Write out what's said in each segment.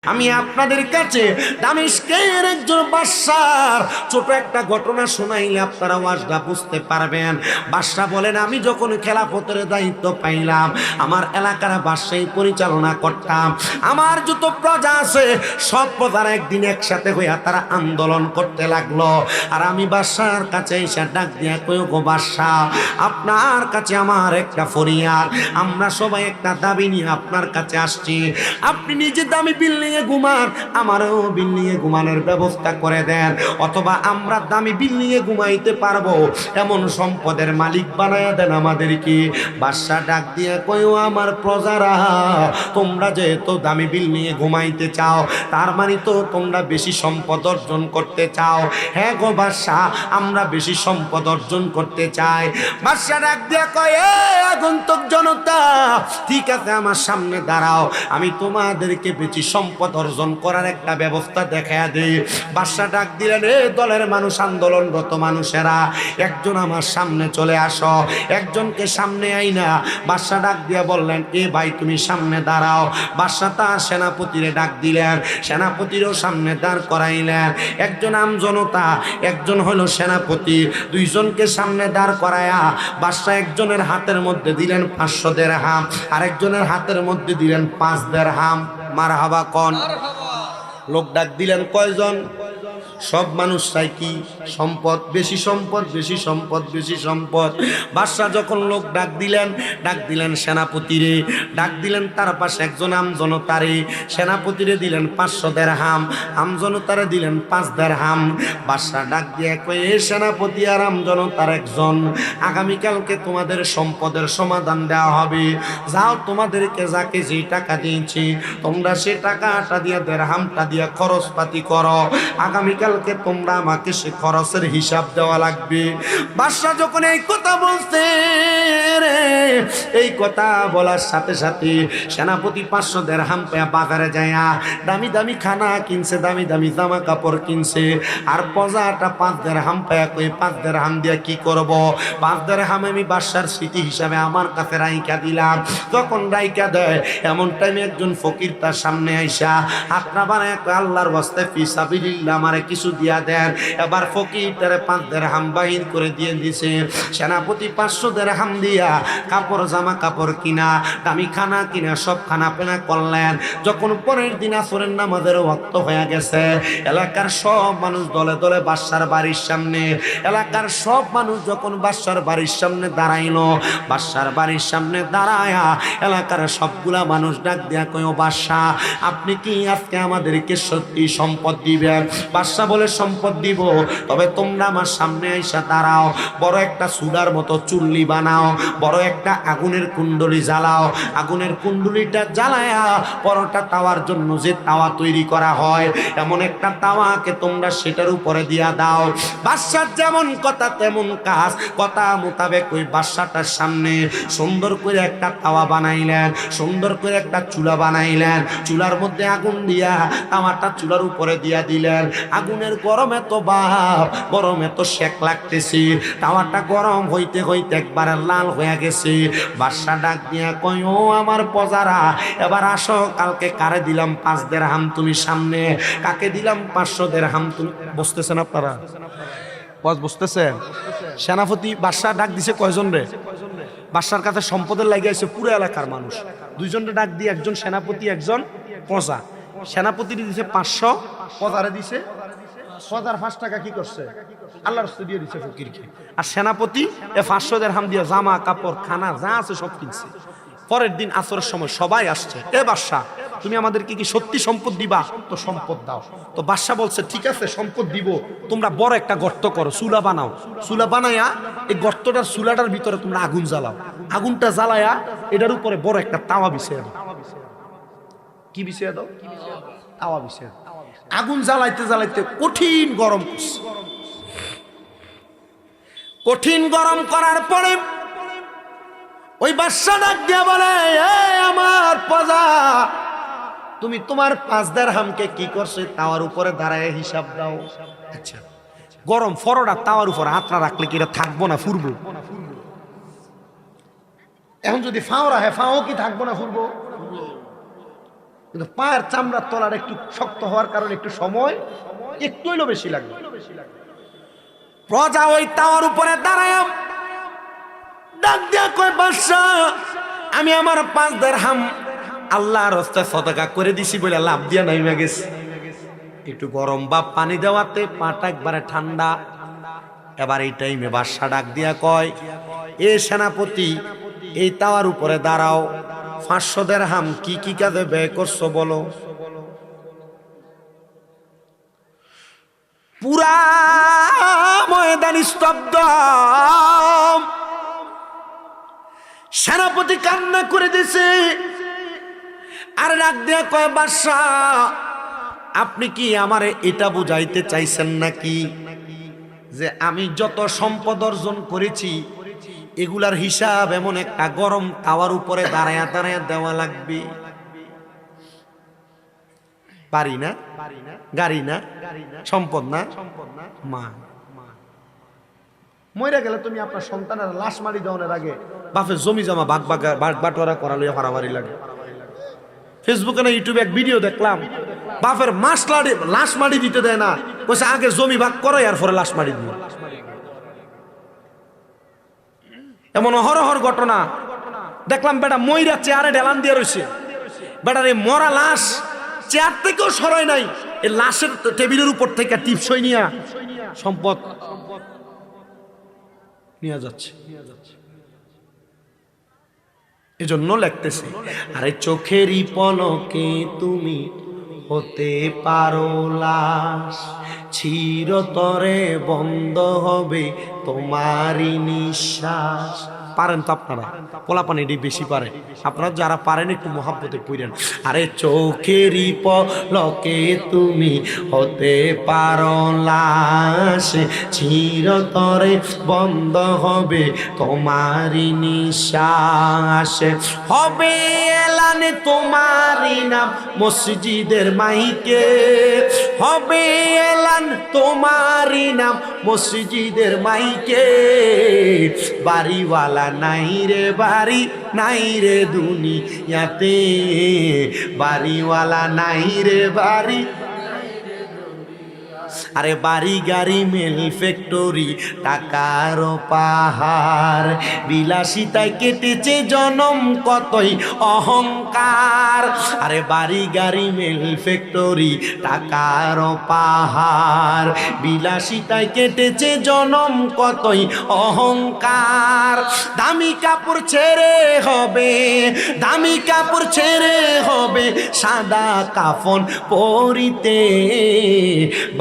আমি আপনাদের কাছে দামেস্কের একজন বাদশার ছোট একটা ঘটনা শোনাইলে আপনারা ওয়াজটা বুঝতে পারবেন। বাদশা বলেন, আমি যখন খেলাফতের দায়িত্ব পাইলাম, আমার এলাকার বাদশাহী পরিচালনা করতাম। আমার যত প্রজা আছে সব প্রজারা একদিন একসাথে হইয়া তারা আন্দোলন করতে লাগলো। আর আমি বাদশার কাছে এসে ডাক দিয়া কই, গো বাদশা, আপনার কাছে আমার একটা ফরিয়াদ, আমরা সবাই একটা দাবি নিয়ে আপনার কাছে আসছি। আপনি নিজে দামি বিল্ডিং এ ঘুমান, আমারও বিল্ডিং এ ঘুমানোর ব্যবস্থা করে দেন, অথবা আমরা দামি বিল্ডিং এ ঘুমাইতে পারবো এমন সম্পদের মালিক বানায়া দেন আমাদেরকে। বাদশা ডাক দিয়ে কইও, আমার প্রজারা, তোমরা যেহেতু দামি বিল্ডিং এ ঘুমাইতে চাও, তার মানে তো তোমরা বেশি সম্পদ অর্জন করতে চাও। হ্যাঁ গো বাদশা, আমরা বেশি সম্পদ অর্জন করতে চাই। বাদশা ডাক দিয়ে কয়, আগন্তুক জনতা, ঠিক আছে, আমার সামনে দাঁড়াও, আমি তোমাদেরকে বেশি সম্পদ অর্জন করার একটা ব্যবস্থা দেখায়া দিই। বাদশা ডাক দিলেন, দলের মানুষ, আন্দোলনরত মানুষেরা, একজন আমার সামনে চলে আসো। একজনকে সামনে আইনা বাদশা ডাক দিয়ে বললেন, ভাই তুমি সামনে দাঁড়াও। বাদশা তার সেনাপতিরে ডাক দিলেন, সেনাপতিরও সামনে দাঁড় করাইলেন। একজন আমজনতা, একজন হলো সেনাপতি, দুইজনকে সামনে দাঁড় করায়া বাদশা একজনের হাতের মধ্যে দিলেন 500 দিরহাম, আরেকজনের হাতের মধ্যে দিলেন 5 দিরহাম। মারহাবা কোন লোক ডাক দিলেন কয়জন? সব মানুষ চাই কি? সম্পদ, বেশি সম্পদ, বেশি সম্পদ, বেশি সম্পদ। বাদশা যখন লোক ডাক দিলেন সেনাপতিরে, ডাক দিলেন তার পাশে একজন আমজনতারে। সেনাপতিরে দিলেন 500 দিরহাম, আমজনতারে দিলেন 5 দিরহাম। বাদশা ডাক দিয়ে কয়ে, সেনাপতি আর আমজনতার একজন, আগামীকালকে তোমাদের সম্পদের সমাধান দেওয়া হবে। যাও, তোমাদেরকে যাকে যে টাকা দিয়েছি তোমরা সে টাকাটা দিয়ে, দিরহামটা দিয়ে খরচপাতি করো। আগামীকালকে তোমরা আমাকে সে খরচের হিসাব দেওয়া লাগবে। বাদশা যখন এই কথা বলতে, এই কথা বলার সাথে সাথে সেনাপতি 500 দিরহাম পেয়ে বাজারে যায় দামি দামি খানা কিনছে, দামি দামি জামা কাপড় কিনছে। আর প্রজাটা 5 দিরহাম পেয়ে কই, 5 দিরহাম দিয়ে কি করব? 5 দিরহাম আমি বাদশার স্মৃতি হিসাবে আমার কাছে রাইখা দিলাম। যখন রাইখা দেয়, এমন টাইমে একজন ফকির তার সামনে আইসা হাতটা বানায়, আল্লাহর ওয়াস্তে ফি সাবিলিল্লাহ আমারে কিছু দিয়া দেন। এবার ফকির তারে 5 দিরহাম বাহির করে দিয়ে দিছে। সেনাপতি 500 দিরহাম দিয়া কাপড়, জামা কাপড় কিনা, দামি খানা কিনা, সব খানা পেনা করলেন। যখন পরের দিন আসরের নামাজের ওয়াক্ত হয়ে গেছে, এলাকার সব মানুষ দলে দলে বাদশার বাড়ির সামনে, এলাকার সব মানুষ যখন বাদশার বাড়ির সামনে দাঁড়াইলো, বাদশার বাড়ির সামনে দাঁড়ায়া এলাকার সবগুলা মানুষ ডাক দিয়া কয়, ও বাদশা, আপনি কি আজকে আমাদেরকে সত্যি সম্পদ দিবেন? বাদশা বলে, সম্পদ দিব, তবে তোমরা আমার সামনে আইসা দাঁড়াও, বড় একটা চুলার মতো চুল্লি বানাও, বড় একটা আগুনের কুণ্ডলি জ্বালাও। আগুনের কুণ্ডলিটা জ্বালায়া পরোটা তাওয়ার জন্য যে তাওয়া তৈরি করা হয়, এমন একটা তাওয়াকে তোমরা সেটার উপরে দিয়া দাও। বাদশার যেমন কথা তেমন কাজ, কথা মোতাবেক ওই বাদশাটার সামনে সুন্দর করে একটা তাওয়া বানাইলেন, সুন্দর করে একটা চুলা বানাইলেন। চুলার মধ্যে আগুন দিয়া তাওয়াটা চুলার উপরে দিয়া দিলেন। আগুনের গরম এত বাপ, গরম এত সেক লাগতেছে, তাওয়াটা গরম হইতে হইতে একবারে লাল হয়ে গেছে। বাদশা ডাক দিয়া কয়, ও আমার প্রজারা, এবার আসো, কালকে কারে দিলাম 5 দিরহাম তুমি সামনে, কাকে দিলাম 500 দিরহাম তুমি। বুঝতেছেন আপনারা? বুঝতেছেন? সেনাপতি বাদশা ডাক দিছে কয়জন রে? বাদশার কাছে সম্পদের লাগিয়েছে পুরো এলাকার মানুষ। দুইজনরে ডাক দিয়ে, একজন সেনাপতি, একজন প্রজা। সেনাপতি দিছে 500, প্রজারে দিছে 5 টাকা। কি করছে? আল্লাহর রাস্তায় দিয়ে দিছে ফকিরকে। আর সেনাপতি 500 দিরহাম দিয়ে জামা কাপড় খানা যা আছে সব কিনছে। পরের দিন আসরের সময় সবাই আসছে, বাদশা, তুমি আমাদেরকে কি সত্যি সম্পদ দিবা? তো সম্পদ দাও। তো বাদশা বলছে, ঠিক আছে, সম্পদ দিব, তোমরা বড় একটা গর্ত করো, চুলা বানাও। চুলা বানায়া এই গর্তটার, চুলাটার ভিতরে তোমরা আগুন জ্বালাও। আগুনটা জ্বালায়া এটার উপরে বড় একটা তাওয়া বিছিয়ে দাও। কি বিছিয়ে দাও? তাওয়া বিছিয়ে দাও। আগুন জ্বালাইতে জ্বালাইতে কঠিন গরম করছে। কঠিন গরম করার পরে ওই বাদশা ডাক দিয়া বলে, আমার প্রজা, তুমি তোমার 5 দিরহামকে কি করছে তাওয়ার উপরে দাঁড়ায় হিসাব দাও। আচ্ছা, গরম ফরোটা তাওয়ার উপর হাতটা রাখলে কি এটা থাকবো না ফুরবো? এখন যদি ফাও রাখে, ফাও কি থাকবো না ফুরবো? কিন্তু পায়ের চামড়ার তলার একটু শক্ত হওয়ার কারণে একটু সময় একটু হইলো বেশি লাগবে। প্রজা ওই তাওয়ার উপরে দাঁড়ায় ডাক দিয়া কয়, বাদশাহ আমি আমার 5 দিরহাম আল্লাহর রাস্তায় সদকা করে দিছি বলে লাভ দিয়া নাইমা গেছে। একটু গরম বা পানি দেওয়াতে পাটা একবারে ঠান্ডা। এবার এই টাইমে বাদশা ডাক দিয়া কয়, এ সেনাপতি এই তাওয়ার উপরে দাঁড়াও, 500 দিরহাম কি কি কাজে ব্যয় করছো বলো। পুরা ময়দান স্তব্ধ। সেনাপতি কান্না করে দিছে আর ডাক দিয়া কয়, বাদশাহ আপনি কি আমারে এটা বুঝাইতে চাইছেন নাকি যে আমি যত সম্পদ অর্জন করেছি এগুলার হিসাব এমন একটা গরম তাওয়ার উপরে দাঁড়ায়া দাঁড়ায়া দেওয়া লাগবে? পারি না, গাড়ি না, সম্পদ না, মা মইরা গেলে তুমি আপনার সন্তানের লাশ মারি দেওয়ার আগে বাপের জমি জমা ভাগ বাটোয়ারা করালে হারাবাড়ি লাগে। ফেসবুকে না ইউটিউবে এক ভিডিও দেখলাম, বাপের লাশ মারি দিতে দেয় না, কইছে আগে জমি ভাগ করো আর পরে লাশ মারি দিও। এমন অহরহর ঘটনা দেখলাম। বেটা মইরা চেয়ারে ঢেলান দিয়ে রয়েছে, বেটার এই মরা লাশ চেয়ার থেকেও সরাই নাই, এই লাশের টেবিলের উপর থেকে টিপসই নিয়া সম্পদ নিয়ে যাচ্ছে। এজন্য লিখতেছে, আরে চোখেরই পলকে তুমি হতে পারো লাশ, চিরতরে বন্ধ হবে তোমারই নিঃশ্বাস। পারেন তো আপনারা, পোলাপানি বেশি পারে, আপনারা যারা পারেন একটু মহাব্বতে পড়েন। আরে চোখেরই পলকে তুমি হতে পারো লাশ, চিরতরে বন্ধ হবে তোমারই নিঃশ্বাস। হবে এলান তোমারই নাম মসজিদের মাইকে, হবে এলান তোমারই নাম মসজিদের মাইকে। বাড়িওয়ালা নাই রে বাড়ি, নাই রে দুনিয়াতে, বাড়িওয়ালা নাই রে বাড়ি। আরে বাড়ি গাড়ি মেল ফ্যাক্টরি টাকার পাহাড়, বিলাসিতায় কেটেছে জনম কতই অহংকার। আরে বাড়ি গাড়ি মেল ফ্যাক্টরি টাকার পাহাড়, বিলাসিতায় কেটেছে জনম কতই অহংকার। দামি কাপড় ছেড়ে হবে, দামি কাপড় ছেড়ে হবে সাদা কাফন পরিতে।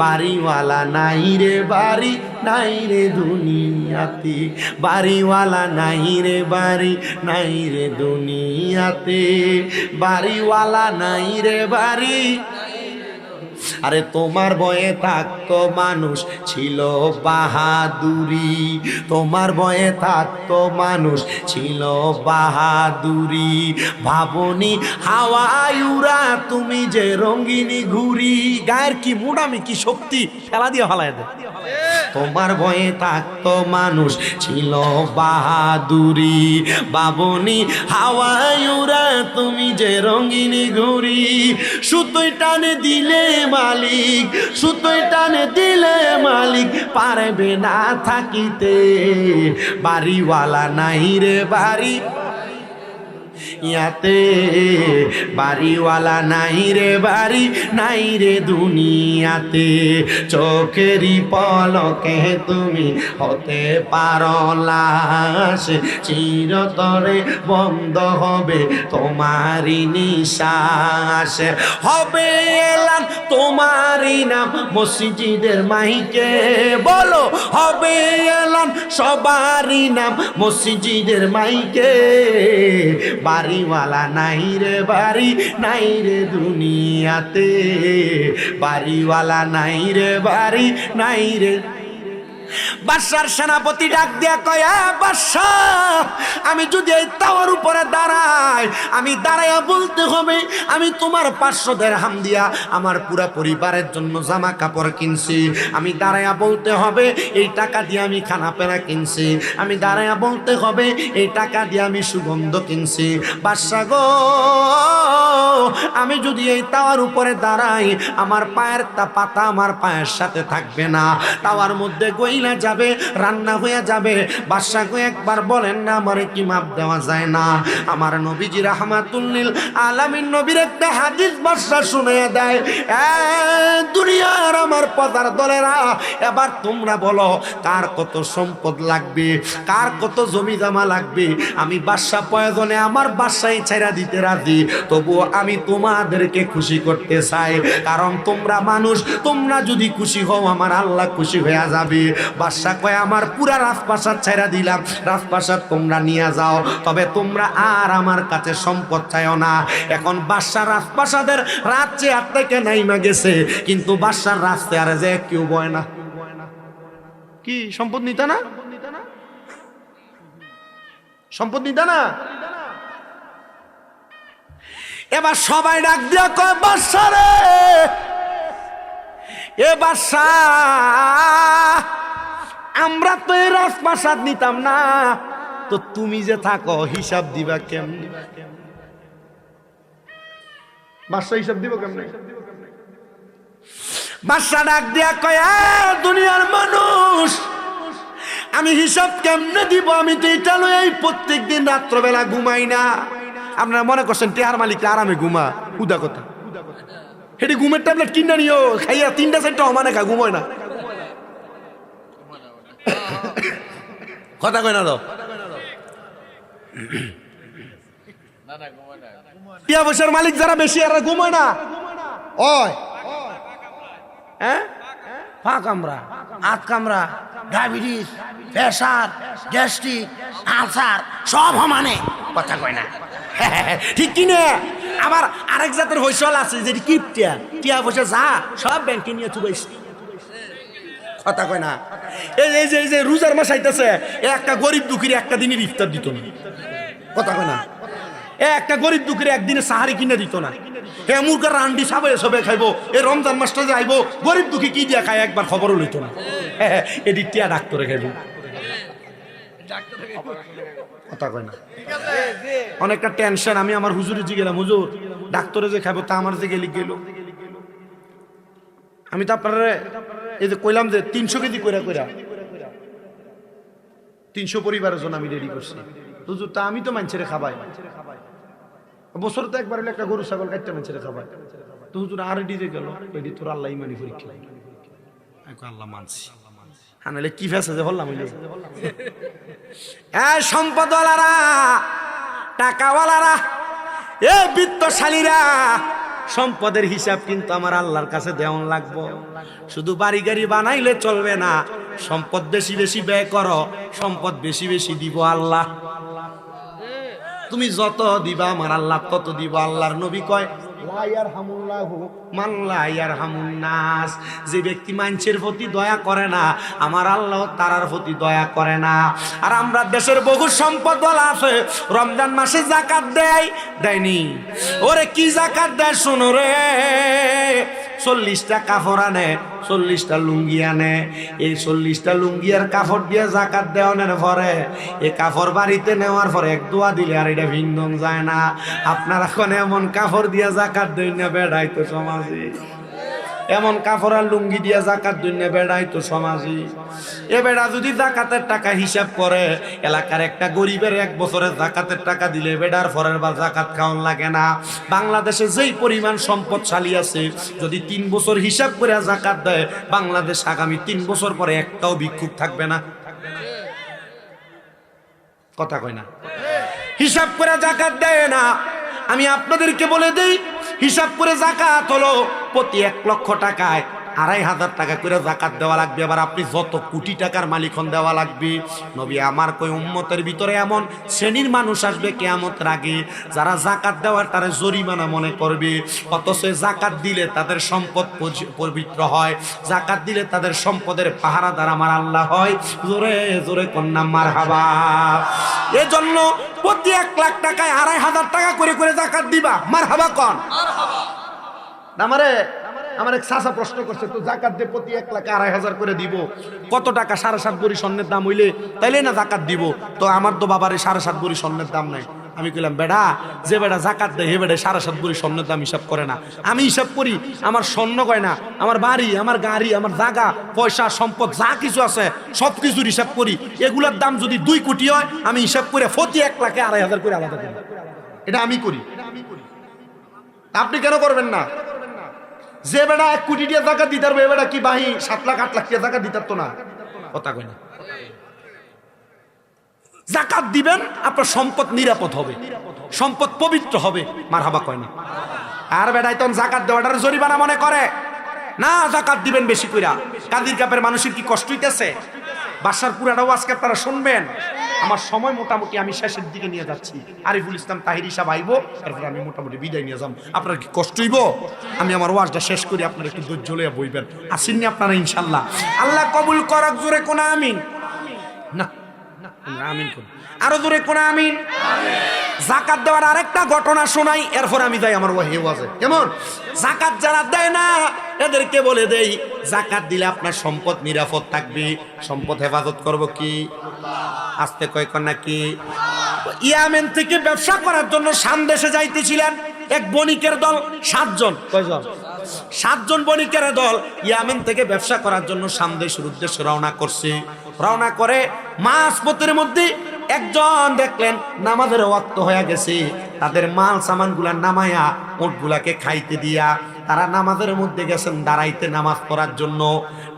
বাড়িওয়ালা নাই রে বাড়ি, নাই রে দুনিয়াতে, বাড়িওয়ালা নাই রে বাড়ি, নাই রে দুনিয়াতে, বাড়িওয়ালা নাই রে বাড়ি। আরে তোমার বয়ে থাকতো মানুষ ছিল বাহাদুরি, তোমার বয়ে থাকতো মানুষ ছিল বাহাদুরি। ভাবনি হাওয়ায় উড়া তুমি যে রঙ্গিনী ঘুরি, গায়ের কি মুডামি কি শক্তি ফেলা দিয়ে হালায় দেয়। তোমার ভয়ে থাকতো মানুষ ছিল বাহাদুরি, বাবনি হাওয়ায় উড়া তুমি যে রঙ্গিনী ঘুরি। সুতোই টানে দিলে মালিক, সুতোই টানে দিলে মালিক পারবে না থাকিতে। বাড়িওয়ালা নাই রে বাড়ি ইয়াতে, বাড়িওয়ালা নাই রে বাড়ি, নাই রে দুনিয়াতে। চোখেরই পলকে তুমি হতে পারো লাশ, চিরতরে বন্ধ হবে তোমারই নিঃশ্বাস। হবে এলান তোমারই নাম মসজিদের মাইকে, বলো হবে এলান সবারই নাম মসজিদের মাইকে। বাড়িওয়ালা নাই রে বাড়ি, নাই রে দুনিয়াতে, বাড়িওয়ালা নাই রে বাড়ি, নাই রে। বাদশার সেনাপতি ডাক দিয়া কয়, বাদশাহ, আমি যদি এই তাওয়ার উপরে দাঁড়াই, আমি দাঁড়াইয়া বলতে হবে আমি তোমার 500 দিরহাম দিয়া আমার পুরা পরিবারের জন্য জামা কাপড় কিনছি। আমি দাঁড়াইয়া বলতে হবে এই টাকা দিয়ে আমি খানা পেনা কিনছি। আমি দাঁড়াইয়া বলতে হবে এই টাকা দিয়ে আমি সুগন্ধ কিনছি। বাদশা গো, আমি যদি এই তাওয়ার উপরে দাঁড়াই, আমার পায়ের পাতা আমার পায়ের সাথে থাকবে না, তাওয়ার মধ্যে গইলা যাবে, রান্না হয়ে যাবে। বাদশা গো, একবার বলেন না আমারে কি মাপ দেওয়া যায় না? আমার নবীজি রাহমাতুল লিল আলামিন নবীর একটা হাদিস বাদশা শুনিয়ে দেয়, দুনিয়ার আমার পদার দলেরা, এবার তোমরা বলো কার কত সম্পদ লাগবে, কার কত জমি জমা লাগবে। আমি বাদশা প্রয়োজনে আমার বাদশাই ছেড়া দিতে রাজি, তবুও আমি তোমাদেরকে খুশি করতে চাই, কারণ তোমরা মানুষ, তোমরা যদি খুশি হও আমার আল্লাহ খুশি হয়ে যাবে। বাদশা কয়, আমার পুরা রাজপ্রাসাদ ছেড়া দিলাম, রাজপ্রাসাদ তোমরা নিয়ে যাও, তবে তোমরা আর আমার কাছে সম্পদ চাইও না। এখন বাদশা রাজপ্রাসাদের রাত চেয়ার থেকে নাইমা গেছে, কিন্তু বাদশার রাজ চেয়ারে যে কেউ বয় না। কি সম্পদ নিতা না? সম্পদ নিতা না? এবার সবাই ডাক দিয়া কয়, বাদশা রে, এ বাদশা, আমরা তো এই রাজপ্রাসাদ নিতাম না, তো তুমি যে থাকো হিসাব দিবা কেমনে? বাদশা হিসাব দিব কেমনে? বাদশা ডাক দিয়া কয়, দুনিয়ার মানুষ, আমি হিসাব কেমনে দিব? আমি তো এটা লই প্রত্যেক দিন রাত্রবেলা ঘুমাই না। আপনারা মনে করছেন টেহার মালিক আরামে ঘুমা? উদা কথা। হেঁটে ঘুমের ট্যাবলেট কিনা নিও, খাইয়া 3টা-4টা মানে খা, ঘুমোয় না। কথা কয় না তো? টিয়া পয়সার মালিক যারা বেশি আর ঘুমোয় না। ওই হ্যাঁ, পা কামড়া, হাত কামড়া, ডায়াবেটিস, প্রেসার, গ্যাস্ট্রিক, আলসার সব সমানে। কথা কয় না, ঠিক কিনে? আবার আরেক জাতের হইসল আছে যেটি কিপটিয়া, টিয়া পয়সা যা সব ব্যাংকে নিয়ে চুবাইছে। কথা কয় না? এই যে রোজার মাস আইতেছে, একটা গরিব দুঃখীর একটা দিনের ইফতার দিত না। কথা কয় না? একটা গরিব দুঃখীর একদিনে সাহারি কিনে দিত না। হ্যাঁ, মুরগার রান্ডি সবাই সবে খাইবো। এই রমজান মাসটা যে আইবো, গরিব দুঃখী কি দিয়া খায় একবার খবরও লইতো না। হ্যাঁ, এটি টিয়া ডাক্তারে খাইব। কথা কয় না? অনেকটা টেনশন। আমি আমার হুজুরে জি গেলাম, হুজুর ডাক্তারে যে খাইবো তা আমার যে গেলি গেল। আমি তো আপনার এই যে কইলাম যে 300 কেজি কইরা 300 পরিবারের জন্য আমি রেডি করছি। হুজুর তা আমি তো মানুষের খাবাই, বছর তো একবার হলে একটা গরু ছাগল কাটতে মানুষের খাবাই। তো হুজুর আর ডিজে গেল, এটি তোর আল্লাহ ইমানি পরীক্ষা। আল্লাহ মানছি, আনালে কি ফেসে যে বললাম। সম্পদওয়ালারা, টাকাওয়ালারা, এ বিত্তশালীরা, সম্পদের হিসাব কিন্তু আমার আল্লাহর কাছে দেওয়ান লাগবো। শুধু বাড়ি গাড়ি বানাইলে চলবে না, সম্পদ বেশি বেশি ব্যয় করো, সম্পদ বেশি বেশি দিব আল্লাহ। তুমি যত দিবা আমার আল্লাহ তত দিব। আল্লাহর নবী কয়, যে ব্যক্তি মানুষের প্রতি দয়া করে না, আমার আল্লাহ তার প্রতি দয়া করে না। আর আমরা দেশের বহু সম্পদ বলা আছে, রমজান মাসে যাকাত দেয়নি। ওরে কি যাকাত দেয় শোনো রে, 40টা কাপড় আনে, 40টা লুঙ্গি আনে। এই 40টা লুঙ্গি আর কাপড় দিয়ে যাকাত দেওয়ানোর পরে, এই কাপড় বাড়িতে নেওয়ার পরে এক দোয়া দিলে আর এটা ভিন্নন যায় না। আপনারা এখন এমন কাপড় দিয়ে যাকাত দেন না, বেড়াই তো সমাজে। এমন কাপড় আর লুঙ্গি দিয়ে যাকাত দেন না, বেড়াই তো সমাজে। এ বেড়া যদি যাকাতের টাকা হিসাব করে, এলাকার একটা গরিবের 1 বছরের যাকাতের টাকা দিলে বেড়ার পরের বার যাকাত খাওয়ান লাগে না। বাংলাদেশে যেই পরিমাণ সম্পদশালী আছে, যদি 3 বছর হিসাব করে যাকাত দেয়, বাংলাদেশ আগামী 3 বছর পরে একটাও ভিক্ষুক থাকবে না। কথা কয় না? হিসাব করে যাকাত দেয় না। আমি আপনাদেরকে বলে দেই, হিসাব করে যাকাত হলো প্রতি 1 লক্ষ টাকায় 2,500 টাকা করে যাকাত দেওয়া লাগবে। এবার আপনি যত কোটি টাকার মালিক হন দেওয়া লাগবে। নবী আমার কই উম্মতের ভিতরে এমন শ্রেণীর মানুষ আসবে কিয়ামতের আগে যারা যাকাত দেওয়ার তারা জরিমানা মনে করবে, অথচ যাকাত দিলে তাদের সম্পদ পবিত্র হয়, যাকাত দিলে তাদের সম্পদের পাহারাদার আমার আল্লাহ হয়। জোরে জোরে কন্যা মারহাবা। এজন্য প্রতি 1 লাখ টাকায় 2,500 টাকা করে করে যাকাত দিবা। মারহাবা কোন? আমার এক চাচা প্রশ্ন করছে, তো যাকাত দে প্রতি 1 লাখে 2,500 করে দিব, কত টাকা? 7.5 ভরি স্বর্ণের দাম হইলে তাইলে না যাকাত দিব। তো আমার তো বাবারে 7.5 ভরি স্বর্ণের দাম নাই। আমি কইলাম বেড়া, যে বেড়া যাকাত দেয় হে বেড়া 7.5 ভরি স্বর্ণের দাম হিসাব করে না। আমি হিসাব করি আমার স্বর্ণ গয়না, আমার বাড়ি, আমার গাড়ি, আমার জায়গা পয়সা সম্পদ যা কিছু আছে সব কিছুর হিসাব করি। এগুলোর দাম যদি 2 কোটি হয় আমি হিসাব করে প্রতি 1 লাখে 2,500 করে আলাদা করি। এটা আমি করি। আপনি কেন করবেন না? যে বেড়া 1 কোটি দিয়ে টাকা দিতে পারবে, বেড়া কি বাহি 7 লাখ 8 লাখ দিয়ে টাকা দিতে তো না? কথা কই না। যাকাত দিবেন, আপনার সম্পদ নিরাপদ হবে, সম্পদ পবিত্র হবে। মারহাবা কয় না? আর বেড়াই তখন যাকাত দেওয়াটার জরিমানা মনে করে না। যাকাত দিবেন বেশি কইরা। কাদির কাপের মানুষের কি কষ্ট হইতেছে? বাসার পুরাটাও আজকে আপনারা শুনবেন। আমার সময় মোটামুটি আমি শেষের দিকে নিয়ে যাচ্ছি। আরিফুল ইসলাম তাহিরি সাহেব আইবো, তারপরে আমি মোটামুটি বিদায় নিয়ে যাব। আপনার কি কষ্ট হইব? আমি আমার ওয়াজটা শেষ করি, আপনারা একটু ধৈর্য লইয়া বইবেন। আসেননি আপনারা ইনশাল্লাহ? আল্লাহ কবুল করক। জোরে কোন আমিন? না আমিন কোন? আরো জোরে কোন আমিন? যাকাত দেওয়ার আরেকটা ঘটনা শোনাই, এরপর আমি যাই আমার ওয়াজে। কেমন? যাকাত যারা দেয় না এদেরকে বলে দেই, যাকাত দিলে আপনার সম্পদ নিরাপদ থাকবে। সম্পদ হেফাজত করব কি? আস্তে কয় কন্যা কি? ইয়ামেন থেকে ব্যবসা করার জন্য শাম দেশে যাইতেছিলেন এক বণিকের দল, 7 জন। কয়জন? 7 জন বণিকের দল ইয়ামেন থেকে ব্যবসা করার জন্য শাম দেশের উদ্দেশ্যে রওনা করছে। রওনা করে মাঝপথের মধ্যে একজন দেখলেন নামাজের ওয়াক্ত হয়ে গেছে, তাদের মাল সামান গুলা নামায়া উটগুলাকে খাইতে দিয়া তারা নামাজের মধ্যে গেছেন দাঁড়াইতে নামাজ পড়ার জন্য।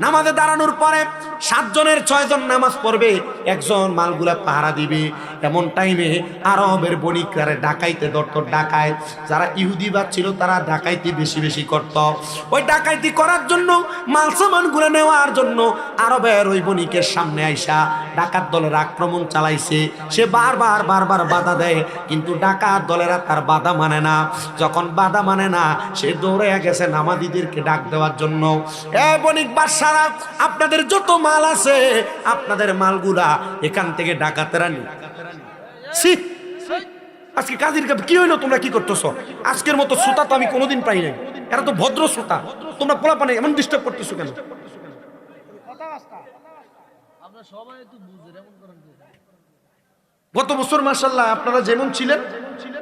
নামাজে দাঁড়ানোর পরে 7 জনের 6 জন নামাজ পড়বে, একজন মালগুলা পাহারা দিবে। এমন টাইমে আরবের বণিকরা ডাকাইতে ধরত। ডাকায় যারা ইহুদিবাদ ছিল তারা ডাকাইতি বেশি বেশি করত। ওই ডাকাইতি করার জন্য মাল সামানগুলো নেওয়ার জন্য আরবের ওই বণিকের সামনে আইসা ডাকাত দলের আক্রমণ চালাইছে। সে বারবার বাধা দেয়, কিন্তু ডাকাত দলেরা তার বাধা মানে না। যখন বাধা মানে না, সে দৌড়ে গেছে নামাজীদেরকে ডাক দেওয়ার জন্য। এ বণিক বাদশারা, আপনাদের যত মাল আছে আপনাদের মালগুলা এখান থেকে ডাকাতেরা নি। আজকে কাজীর কাছে কি হইলো? তোমরা কি করতেছো? আজকের মতো শ্রোতা তো আমি কোনোদিন পাই নাই। এরা তো ভদ্র শ্রোতা, তোমরা পোলাপানে এমন ডিস্টার্ব করতেছো কেন? গত বছর মাশাআল্লাহ আপনারা যেমন ছিলেন,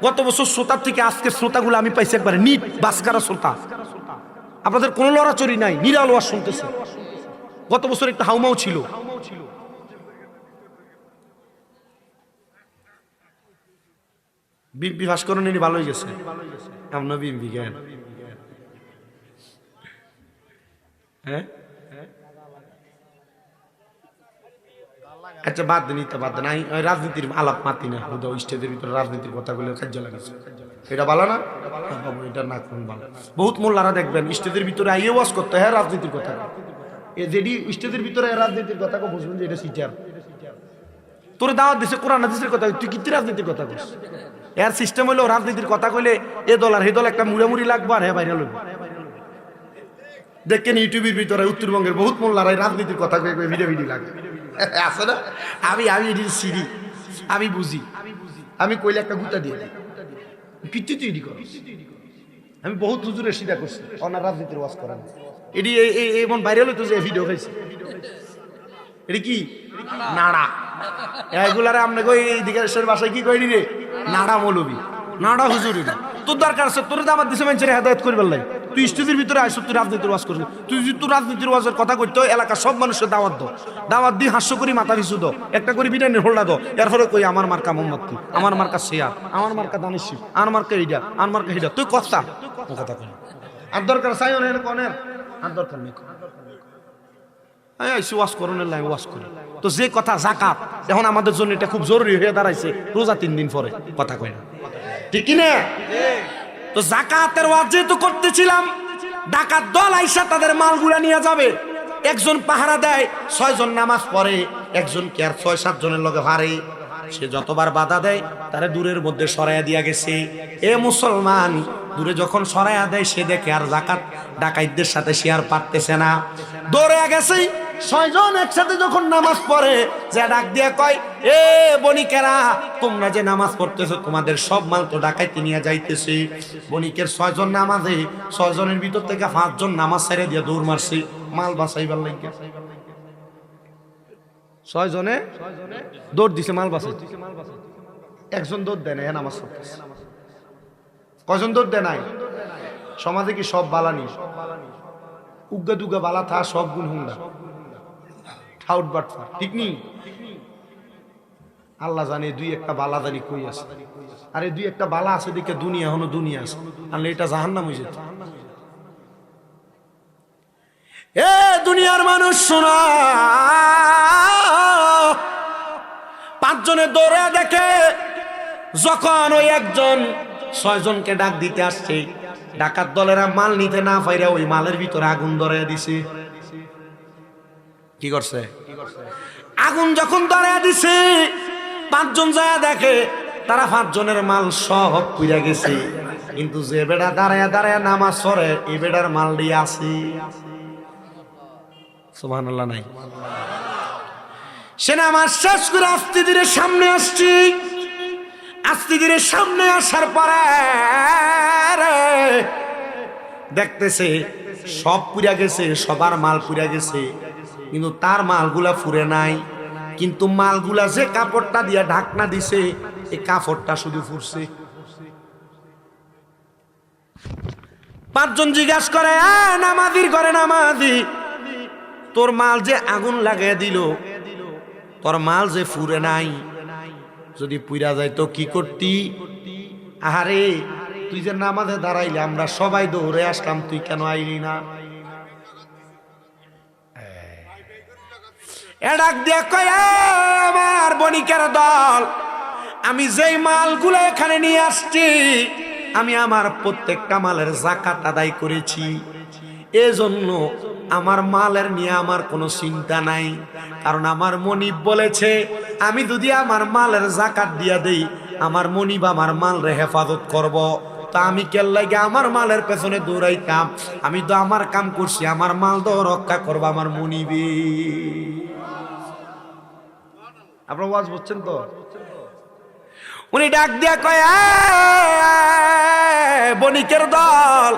গত বছর শ্রোতার থেকে আজকের শ্রোতাগুলো আমি পাইছি একবারে নিট বাসকারা শ্রোতা। আপনাদের কোনো লড়াচড়ি নাই, নিরাল ওয়াজ শুনতেছে। গত বছর একটা হাউমাও ছিল। বিএনপি ভাস্করণী ভালো হয়ে গেছে। আমরা বিএনপি জ্ঞান, হ্যাঁ আচ্ছা বাদ দিন, বাদ দেন। রাজনীতির আলাপ মাতি না, স্টেজের ভিতরে রাজনীতির কথাগুলো খাদ্য লাগেছে। এটা ভালো না? এটা না কোন ভালো। বহুত মোল্লারা দেখবেন স্টেজের ভিতরে আইয়ে ওয়াজ করতে, হ্যাঁ রাজনীতির কথা। যেটি স্টেজের ভিতরে রাজনীতির কথা বুঝবেন যে এটা সিটার। তোর দাওয়াত দিছে কোরআন হাদিসের কথা, তুই কি রাজনীতির কথা কইস? এর সিস্টেম হইলো রাজনীতির কথা কইলে এ দল আর হে দল একটা মুড়ামুড়ি লাগবে আর হ্যাঁ বাইরে লইব। দেখেন ইউটিউবের ভিতরে উত্তরবঙ্গের বহুত মোল্লারা রাজনীতির কথা ভিডিও লাগে আছে না? আমি সিঁড়ি আমি বুঝি, আমি কইলে একটা গুতা দিয়ে কিচ্ছু তৈরি কর। আমি বহুত হুজুরের সিধা করছি অনার রাজনীতির ওয়াজ করেন। এটি এমন বাইরে হলো তো যে ভিডিও খাইছে। এটি কি নাড়া? এগুলারে আপনাকে ওই দিকের বাসায় কি কইনি রে? নাড়া মৌলবি, নাড়া হুজুরি। তোর দরকার আছে, তোর দামাত দিছে মানুষের হেদায়েত করবার লাই। তুই স্টেজের ভিতরে আইস, তুই রাজনীতির ওয়াজ করবি। তুই যদি তোর রাজনীতির ওয়াজের কথা কইতে এলাকার সব মানুষের দাওয়াত দো, দাওয়াত দিয়ে হাস্য করি মাথা পিছু দো, একটা করে বিরিয়ানির হোল্ডা দো। এরপরে কই আমার মার্কা মোমবাতি, আমার মার্কা শেয়ার, আমার মার্কা দানিশি, আমার মার্কা এইটা, আমার মার্কা এইটা। তুই কথা কথা কই আর দরকার চাই ওর কনের আর দরকার নেই। ওয়াজ করনের লাই ওয়াজ করি তো যে কথা যাকাত এখন আমাদের জন্য এটা খুব জরুরি হয়ে দাঁড়াইছে। রোজা 3 দিন পরে কথা কই না, ঠিক কি না? তো যাকাতের ওয়াজ যেহেতু করতেছিলাম, ডাকাত দল আইসা তাদের মালগুলা নিয়ে যাবে। একজন পাহারা দেয়, 6 জন নামাজ পড়ে, একজন কে আর 6-7 জনের লগে হারে। সে যতবার বাধা দেয় তারে দূরের মধ্যে সরাইয়া দিয়া গেছে। এ মুসলমান, দূরে যখন সরাইয়া দেয় সে দেখে আর জাকাত ডাকাইতদের সাথে সে আর পারতেছে না, দৌড়ে গেছে। 6 জন একসাথে যখন নামাজ পড়ে, যে ডাক দিয়া কয়, এ বণিকেরা, তোমরা যে নামাজ পড়তেছো তোমাদের সব মাল তো ডাকাইতে নিয়ে যাইতেছে। বণিকের 6 জন নামাজে 6 জনের ভিতর থেকে 5 জন নামাজ ছেড়ে দিয়ে দৌড় মারছে মাল বাঁচাইবার লাগিয়া। 6 জনে দৌড় দিছে মাল বাঁচাইতে, একজন দৌড় দেয় না, এ নামাজ পড়তেছে। কয়জন দৌড় দেয় নাই? সমাজে কি সব বালা নি? উগ্গা দুগ্গা বালা থা সব গুণ হুঙ্গা ঠাউট বাটফা, ঠিক নি? আল্লাহ জানে 2-1টা বালা জানি কই আছে। আরে 2-1টা বালা আছে দেখে দুনিয়া হলো দুনিয়া আছে, আর এটা জাহান্নাম হয়ে যেত। এ দুনিয়ার মানুষ শোনা, 5 জনে দৌড়ে দেখে যখন ওই একজন 6 জনকে ডাক দিতে আসছে, ডাকাত দলেরা মাল নিতে না পাইরা ওই মালের ভিতরে আগুন ধরে দিছে। কি করছে? আগুন যখন ধরে দিছে, 5 জন যায় দেখে তারা 5 জনের মাল সব পুড়ে গেছে, কিন্তু যে বেড়া দাঁড়ায় দাঁড়ায় নামাজ পড়ে এই বেড়ার মাল দিয়ে আছে। সুবহানাল্লাহ নাই? সে নামাজ শেষ করে আস্তে ধীরে সামনে আসছি। আস্তে ধীরে সামনে আসার পরে দেখতেছে সব পুড়া গেছে, সবার মাল পুড়া গেছে, কিন্তু তার মালগুলা ফুরে নাই। কিন্তু মালগুলা যে কাপড়টা দিয়া ঢাকনা দিছে, এই কাপড়টা শুধু ফুরছে। 5 জন জিজ্ঞাসা করে, নামাজির ঘরে নামাজি, তোর মাল যে আগুন লাগাই দিল, তোর মাল যে ফুরে নাই, যদি পুইরা যায় তো কি করতি? আহারে, তুই যে নামাজে দাঁড়াইলে আমরা সবাই দৌড়ে আসলাম, তুই কেন আইলি না? ডাক দিয়া কয়, আমার বণিকের দল, আমি যেই মালগুলো এখানে নিয়ে আসছি, আমি আমার প্রত্যেকটা মালের যাকাত আদায় করেছি। এজন্য আমার মালের নিয়ে আমার কোনো চিন্তা নাই, কারণ আমার মনিব বলেছে আমি যদি আমার মালের যাকাত দিয়া দেই, আমার মনিব আমার মালরে হেফাজত করব। তা আমি কেল্লাইগে আমার মালের পেছনে দৌড়াইতাম? আমি তো আমার কাম করছি, আমার মাল তো রক্ষা করবো আমার মনিবে। আপনারা ওয়াজ বুঝছেন তো? উনি ডাক দিয়া কয়, বণিকের দল,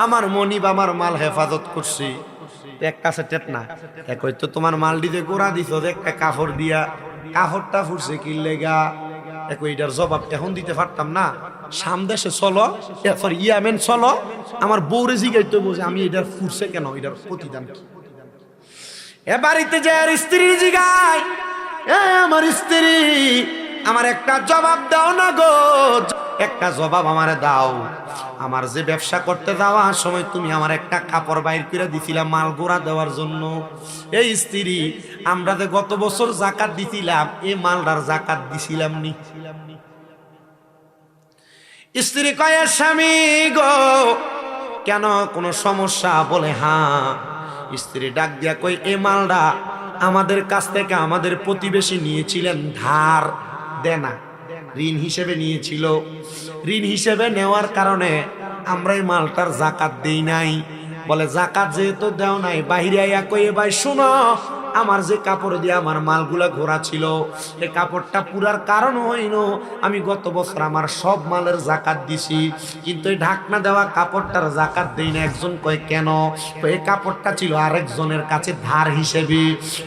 আমার মনিব আমার মাল হেফাজত করছি। একটা সেটেপ না, এক হয়তো তোমার মাল দিতে গোড়া দিছ, একটা কাপড় দিয়া কাপড়টা ফুরছে কি লেগা, এক এটার জবাব এখন দিতে পারতাম না। সামদেশে চলো, এরপর ইয়ামেন চলো, আমার বউরে জিগাইতে বোঝে আমি এটার ফুরছে কেন, এটার প্রতিদান কি? এ বাড়িতে যে আর স্ত্রী জিগায়, আমার স্ত্রী, আমার একটা জবাব দাও না গো, একটা জবাব আমারে দাও। আমার যে ব্যবসা করতে যাওয়ার সময় তুমি আমার একটা কাপড় বাইর করে দিছিলাম মাল গোড়া দেওয়ার জন্য, এই স্ত্রী, আমরা যে গত বছর যাকাত দিছিলাম এই মালটার যাকাত দিছিলাম নি? স্ত্রী কয়, স্বামী গো, কেন কোনো সমস্যা? বলে হ্যাঁ। স্ত্রী ডাক দিয়া কই, এই মালটা আমাদের কাছ থেকে আমাদের প্রতিবেশী নিয়েছিলেন ধার দেনা, ঋণ হিসেবে নিয়েছিল। ঋণ হিসেবে নেওয়ার কারণে আমরা এই মালটার যাকাত দেই নাই। বলে যাকাত যেহেতু দেও নাই, বাহিরে আইয়া কই, ভাই শুনো, আমার যে কাপড় দিয়ে আমার মালগুলা ঘোরা ছিল, এই কাপড়টা পুরার কারণ হইল আমি গত বছর আমার সব মালের যাকাত দিছি, কিন্তু এই ঢাকনা দেওয়া কাপড়টার যাকাত দেই না। একজন কয় কেন? এই কাপড়টা ছিল আরেকজনের কাছে ধার হিসেবে।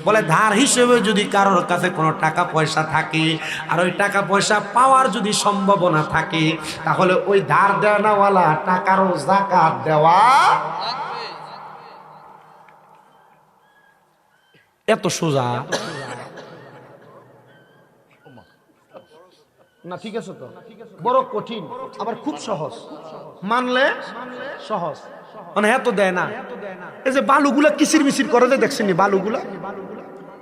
বলে ধার হিসেবে যদি কারোর কাছে কোনো টাকা পয়সা থাকে, আর ওই টাকা পয়সা পাওয়ার যদি সম্ভাবনা থাকে, তাহলে ওই ধার দেওয়ালা টাকারও যাকাত দেওয়া। এত সোজা না? ঠিক আছে তো? বড় কঠিন, আবার খুব সহজ, মানলে সহজ। মানে এত দেয় না। এই যে বালুগুলা কিসির মিচির করে, দেখছেন বালুগুলা?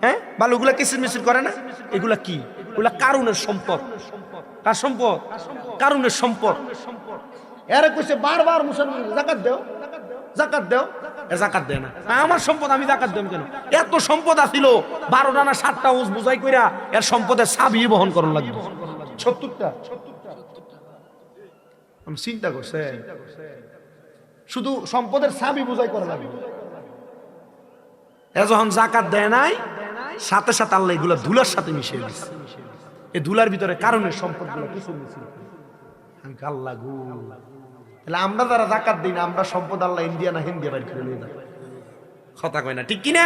হ্যাঁ, বালুগুলা কিসির মিচির করে না? এগুলা কি? এগুলা কারুনের সম্পদ। কার সম্পদ? কারুনের সম্পদ। এরা কইছে বারবার মুসলমান যাকাত দেও, জাকাত দাও, এ জাকাত দেয় না। আমার সম্পদ আমি জাকাত দেব কেন? এত সম্পদ আছিল, 12টা না 7টা উজ বুঝাই কইরা এর সম্পদের চাবি বহন করন লাগবে। 70টা আমি চিন্তা করছে, শুধু সম্পদের চাবি বুঝাই করা লাগবে। এ যখন জাকাত দেয় নাই, সাথে সাথে আল্লাহ এগুলা ধুলার সাথে মিশিয়ে দিচ্ছে। এই ধুলার ভিতরে কারণের সম্পদগুলো কিছু মিছিল। আল্লাহ গো, তাহলে আমরা যারা জাকাত দিই না, আমরা সম্পদ আল্লাহ ইন্ডিয়া না হিন্দিয়া বাইর করে নিয়ে যায়। কথা কয় না, ঠিক কিনা?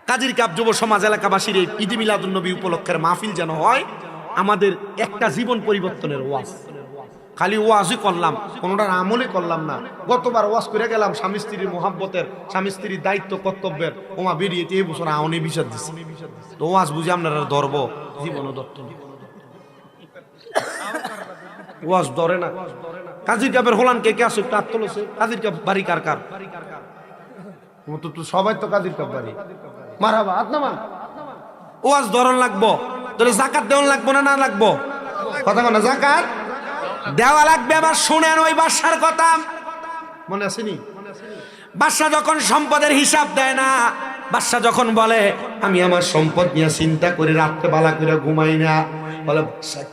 কাজীর কাপ যুব সমাজ এলাকাবাসীর এই ঈদ মিলাদুন নবী উপলক্ষের মাহফিল যেন হয় আমাদের একটা জীবন পরিবর্তনের ওয়াজ। খালি ওয়াজই করলাম, কোনোটার আমলে করলাম না। গতবার ওয়াজ করে গেলাম স্বামী স্ত্রীর মোহাব্বতের, স্বামী স্ত্রীর দায়িত্ব কর্তব্যের, ওমা বেরিয়ে এই বছর আউনি বিষাদ দিচ্ছে। তো ওয়াজ বুঝে আপনারা ধরবো, জীবন দত্ত ওয়াজ ধরে না। কাজীর কাপের হোলান কে কে আছে একটু আত্মলছে। কাজীর কাপ বাড়ি কার কার? সবাই তো কাজীর কাপ বাড়ি। মারহাবা, আদনামান ওয়াজ ধরন লাগবো। তাহলে জাকাত দেওয়ান লাগবো না না লাগবো? কথা বলে জাকাত দেওয়া লাগবে। আবার শুনেন ওই বাদশার কথা, মনে আসেনি? বাদশা যখন সম্পদের হিসাব দেয় না, বাদশা যখন বলে আমি আমার সম্পদ নিয়ে চিন্তা করে রাত্রে বেলা করে ঘুমাই না, বলে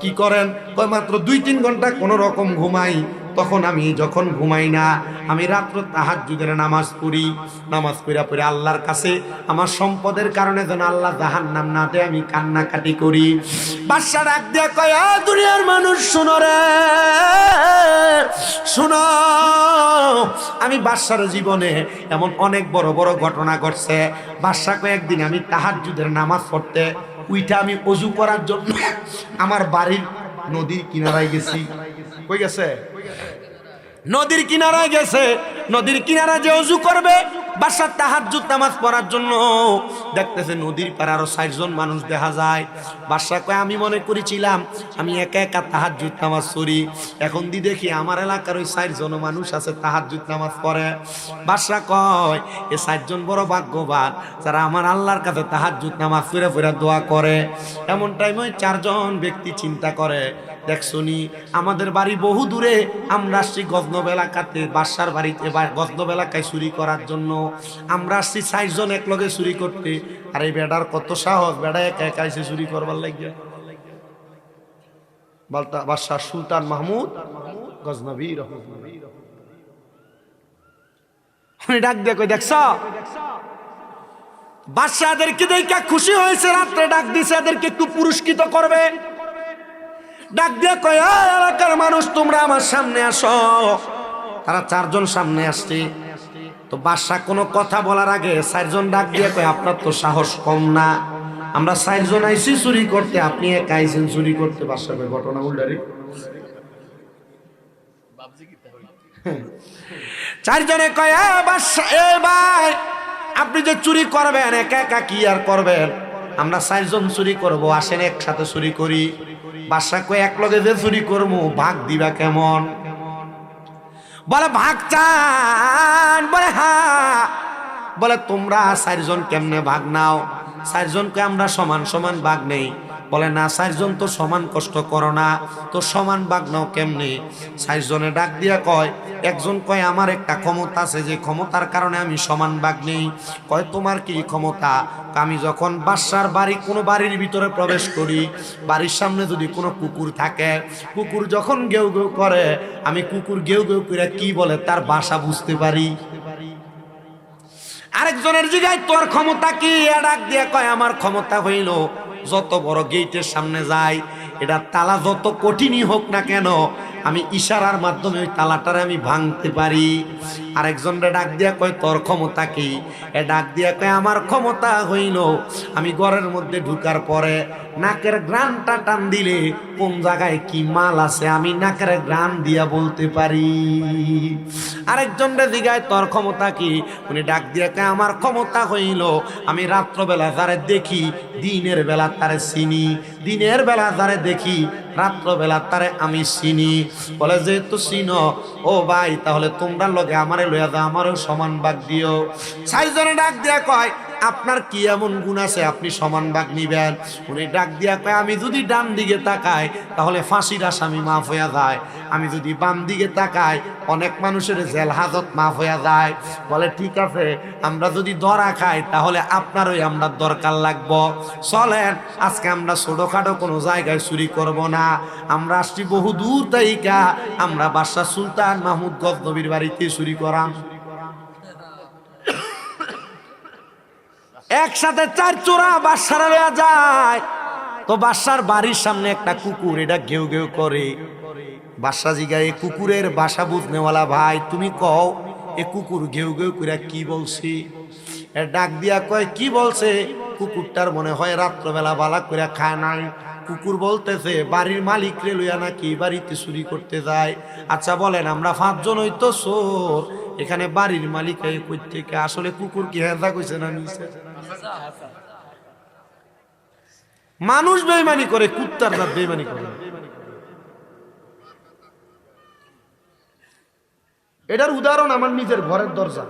কি করেন? কয় মাত্র 2-3 ঘন্টা কোন রকম ঘুমাই। তখন আমি যখন ঘুমাই না, আমি রাত্র তাহাজ্জুদের নামাজ পড়ি। নামাজ পড়ে আল্লাহর কাছে আমার সম্পদের কারণে যেন আল্লাহ জাহান্নাম না দেয়, আমি কান্নাকাটি করি। বাদশা ডাক দিয়ে কয়, দুনিয়ার মানুষ শোনো রে, শোনো, আমি বাদশার জীবনে এমন অনেক বড় বড় ঘটনা ঘটছে। বাদশা কয়েকদিন আমি তাহাজ্জুদের নামাজ পড়তে উইটা আমি ওযু করার জন্য আমার বাড়ির নদীর কিনারায় গেছি। কই গেছে? নদীর কিনারায় গেছে। নদীর কিনারা যে ওযু করবে বাদশা তাহাজ্জুদ নামাজ পড়ার জন্য, দেখতেছে নদীর পাড়ে আরো 60 জন মানুষ দেখা যায়। বাদশা কয় আমি মনে করেছিলাম আমি একা একা তাহাজ্জুদ নামাজ পড়ি, এখন দি দেখি আমার এলাকার ওই 60 জন মানুষ আছে তাহাজ্জুদ নামাজ পড়ে। বাদশা কয় এই 60 জন বড় ভাগ্যবান যারা আমার আল্লাহর কাছে তাহাজ্জুদ নামাজ পড়ে দোয়া করে। এমন টাইমে ওই 4 জন ব্যক্তি চিন্তা করে, দেখছনি আমাদের বাড়ি বহু দূরে, আমরা আসছি গজনব এলাকাতে, বাদশার বাড়িতে গজনব এলাকায় চুরি করার জন্য। আমরা আসছি 60 জন এক লগে চুরি করতে, আর এই বেটার কত সাহস, বেটা একা একা এসে চুরি করবার লাগিয়া। বাদশাহ সুলতান মাহমুদ গজনবী ডাক দিয়ে কই, দেখছ বাদশাহদেরকে দেখা খুশি হয়েছে, রাত্রে ডাক দিছে এদেরকে একটু পুরস্কৃত করবে। ডাক দিয়ে কয়, এলাকার মানুষ তোমরা আমার সামনে আসো। তারা 4 জন সামনে আসছে। তো বাদশা কোনো কথা বলার আগে 4 জন ডাক দিয়ে কয়, আপনার তো সাহস কম না, আমরা 4 জন আইছি চুরি করতে, আপনি একা আইছেন চুরি করতে। বাদশা কয়, ঘটনা উল্টারি। 4 জনে কয়, বাদশা এ ভাই, আপনি যে চুরি করবেন একা একা কি আর করবেন, আমরা 4 জন চুরি করব, আসেন একসাথে চুরি করি। বাদশা কয়, এক লগে যে চুরি করবো ভাগ দিবা কেমন? বলে ভাগ চান? বলে হ্যাঁ। বলে তোমরা 4 জন কেমনে ভাগ নাও? 4 জনকে আমরা সমান সমান ভাগ নেই। বলে না, 4 জন তো সমান কষ্ট করো না, তো সমান ভাগ নাও কেমনে? 4 জনে ডাক দিয়া কয়, একজন কয় আমার একটা ক্ষমতা আছে, যে ক্ষমতার কারণে আমি সমান ভাগ নেই। কয় তোমার কি ক্ষমতা? আমি যখন বাদশার বাড়ি কোনো বাড়ির ভিতরে প্রবেশ করি, বাড়ির সামনে যদি কোনো কুকুর থাকে, কুকুর যখন গেউ গেউ করে, আমি কুকুর গেউ গেউ করে কি বলে তার ভাষা বুঝতে পারি। আরেকজনের জিগায় তোর ক্ষমতা কি? ডাক দিয়ে কয় আমার ক্ষমতা হইল যত বড় গেটের সামনে যাই, এটা তালা যত কঠিনই হোক না কেন, আমি ইশারার মাধ্যমে ওই তালাটারে আমি ভাঙতে পারি। আরেকজনরে ডাক দিয়া কয় তোর ক্ষমতা কি? এ ডাক দিয়া কয় আমার ক্ষমতা হইল আমি ঘরের মধ্যে ঢুকার পরে নাকের গ্রানটা টান দিলে কোন জায়গায় কি মাল আছে আমি নাকের গ্রান দিয়া বলতে পারি। আরেকজনরে জিগায় তোর ক্ষমতা কি? উনি ডাক দিয়া কয় আমার ক্ষমতা হইল আমি রাত্রবেলা যারে দেখি দিনের বেলা তারে চিনি, দিনের বেলা যারে দেখি রাত্রবেলা তারে আমি চিনি। বলে যেহেতু চিনো ও ভাই, তাহলে তোমরা লগে আমারে লইয়া যাও, আমারও সমান ভাগ দিও। 4 জনে ডাক দিয়া কয় আপনার কি এমন গুণ আছে আপনি সমান ভাগ নিবেন? উনি ডাক দিয়া কয়, আমি যদি ডান দিকে তাকাই তাহলে ফাঁসির আসামি মাফ হইয়া যায়, আমি যদি বাম দিকে তাকাই অনেক মানুষের জেল হাজত মাফ হইয়া যায়। বলে ঠিক আছে, আমরা যদি ধরা খাই তাহলে আপনারই আমরা দরকার লাগবো। চলেন আজকে আমরা ছোটখাটো কোনো জায়গায় চুরি করব না, আমরা আসছি বহু দূর তাইকা, আমরা বাদশা সুলতান মাহমুদ গজনবীর বাড়িতে চুরি করাম। একসাথে 4 চোরা বাদশারা লইয়া যায়। তো বাদশার বাড়ির সামনে একটা কুকুর, এটা ঘেউ ঘেউ করে। বাদশা জিগায়, এই কুকুরের বাসা বুঝনেওয়ালা ভাই, তুমি কও এ কুকুর ঘেউ ঘেউ করে কি বলছি? এর ডাক দিয়া কয়, কি বলছে? কুকুরটার মনে হয় রাত্রবেলা বালা করে খায় নাই। কুকুর বলতেছে বাড়ির মালিক রে লইয়া নাকি বাড়িতে চুরি করতে যায়। আচ্ছা বলেন, আমরা 5 জন হইতো চোর, এখানে বাড়ির মালিক কই থেকে? আসলে কুকুর কি হেজা কইছে না নিছে? মানুষ বেঈমানি করে, কুত্তার জাত বেঈমানি করে। এটার উদাহরণ আমার নিজের ঘরের দরজা।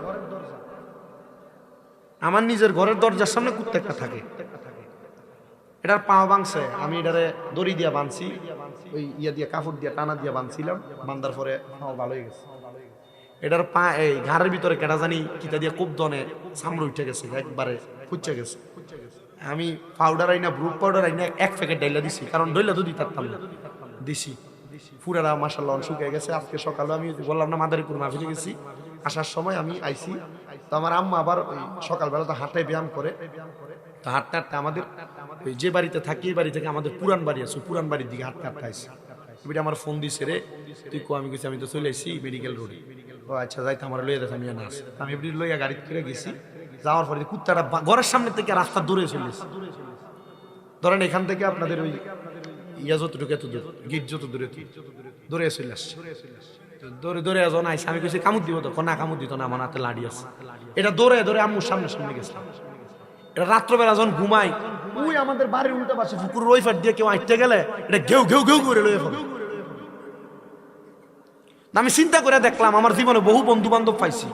আমার নিজের ঘরের দরজার সামনে কুত্তা একটা থাকে, এটার পা ভাঙছে, আমি এটারে দড়ি দিয়া বাঁধছি, ওই ইয়া দিয়ে কাপড় দিয়া টানা দিয়া বাঁধছিলাম, বান্ধার পরে পাও ভালো হয়ে গেছে। এটার পা এই ঘাড়ের ভিতরে কেটা জানি কিতা দিয়ে খুব দনে সামনে উঠে গেছে, একবারে ফুচে গেছে। আমি পাউডার আইনা, ব্রুক পাউডার আইনা 1 প্যাকেট ডাইলা দিছি, কারণ ডইলা তো দিতে পারতাম না, দিছি। পুরারা মাশাআল্লাহ শুকিয়ে গেছে। আজকে সকালে আমি বললাম না মাদারীপুর মাহফিলে গেছি, আসার সময় আমি আইছি, তো আমার আম্মা আবার ওই সকালবেলা তো হাঁটায় ব্যায়াম করে, তো হাঁটতে হাঁটতে আমাদের ওই যে বাড়িতে থাকি এই বাড়ি থেকে আমাদের পুরান বাড়ি আছে, পুরান বাড়ির দিকে হাঁটতে হাঁটতে আইসি। এবারে আমার ফোন দিছে, রে তুই কো? আমি গেছি, আমি তো চলে আসছি মেডিকেল রোডে। ও আচ্ছা, যাইতে আমার লইয়া দেখ, আমি না আসি। আমি এবারে লইয়া গাড়িতে করে গেছি, যাওয়ার পরে কুত্তাটা ঘরের সামনে থেকে রাস্তা দূরে চলেছে। ধরেন এখান থেকে আপনাদের ওই ইয়া যতটুকু এত দূর, গেট যত দূরে দূরে চলে আসছে, দৌড়ে দৌড়ে এজন আইসে। আমি কইছি কামড় দিব তো? না কামড় দিত না, আমার হাতে লাড়ি আছে। এটা দৌড়ে দৌড়ে আম্মুর সামনে সামনে গেছিলাম। এটা রাত্রবেলা যখন ঘুমাই, ওই আমাদের বাড়ির উল্টা পাশে পুকুর ওই ফাট দিয়ে কেউ আইতে গেলে এটা ঘেউ ঘেউ ঘেউ করে লয়ে ফেলে। আমি চিন্তা করে দেখলাম, আমার জীবনে বহু বন্ধু বান্ধব পাইছি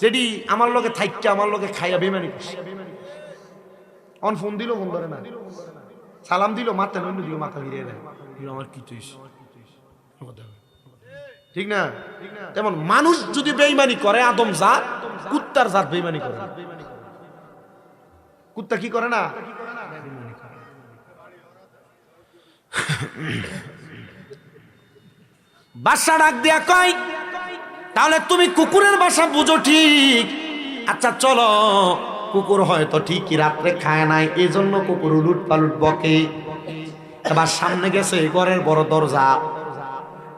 যেটি আমার লগে থাইকে আমার লগে খাইয়া বেমানি করছে। অন ফোন দিল, ফোন ধরে না, সালাম দিল মাথা নইল দিল, মাথা ঘিরে দেয়, আমার কি তুই ঠিক না? তেমন মানুষ যদি বেঈমানি করে, আদম জাত, কুত্তার জাত বেঈমানি করে। কুত্তা কি করে না? বাসা ডাক দিয়া কয়, তাহলে তুমি কুকুরের বাসা বুঝো ঠিক। আচ্ছা চলো, কুকুর হয়তো ঠিকই রাত্রে খায় নাই, এই জন্য কুকুর উলুট পালুট বকে। এবার সামনে গেছে ঘরের বড় দরজা,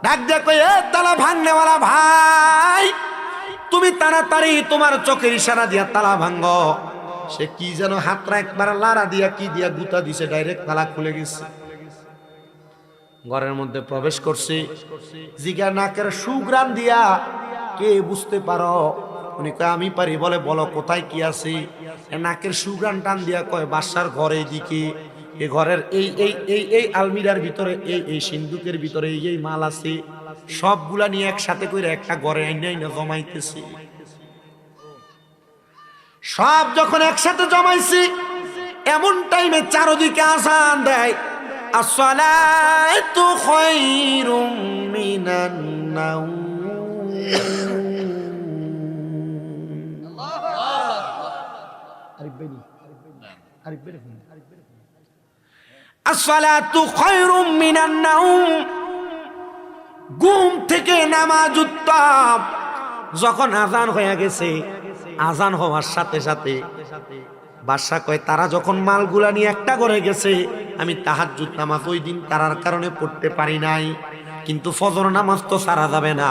ডাক দিয়া কয়, এ তালা ভাঙনেওয়ালা ভাই, তুমি তাড়াতাড়ি তোমার চোখের ইশারা দিয়া তালা ভাঙ। সে কি যেন হাতরা একবার লাড়া দিয়া কি দিয়া গুতা দিছে, ডাইরেক্ট তালা খুলে গেছে। ঘরের মধ্যে প্রবেশ করছে, জিগা নাকের সুগ্রাণ দিয়া, কে বুঝতে পারো? উনি কয় আমি পারি। বলে বলো কোথায় কি আছে? নাকের সুগ্রাণ টান দিয়া কয় বাসার ঘরে দিকে, এই ঘরের এই এই এই এই আলমিরার ভিতরে এই এই সিন্ধুকের ভিতরে এই এই মাল আছে, সবগুলা নিয়ে একসাথে করে একটা ঘরে আইনা আইনা জমাইতেছি। সব যখন একসাথে জমাইছি, এমন টাইমে চারদিকে আযান দেয়, আসসালাতু খায়রুম মিনান নাওম। আসসালাতু খায়রুম মিনান নাওম, ঘুম থেকে নামাজ উত্তম। যখন আযান হয়ে গেছে, আযান হওয়ার সাথে সাথে বাদশা কয়, তারা যখন মালগুলা নিয়ে একটা ঘরে গেছে, আমি তাহাজ্জুদ নামাজ ওই দিন তারার কারণে পড়তে পারি নাই, কিন্তু ফজর নামাজ তো সারা যাবে না,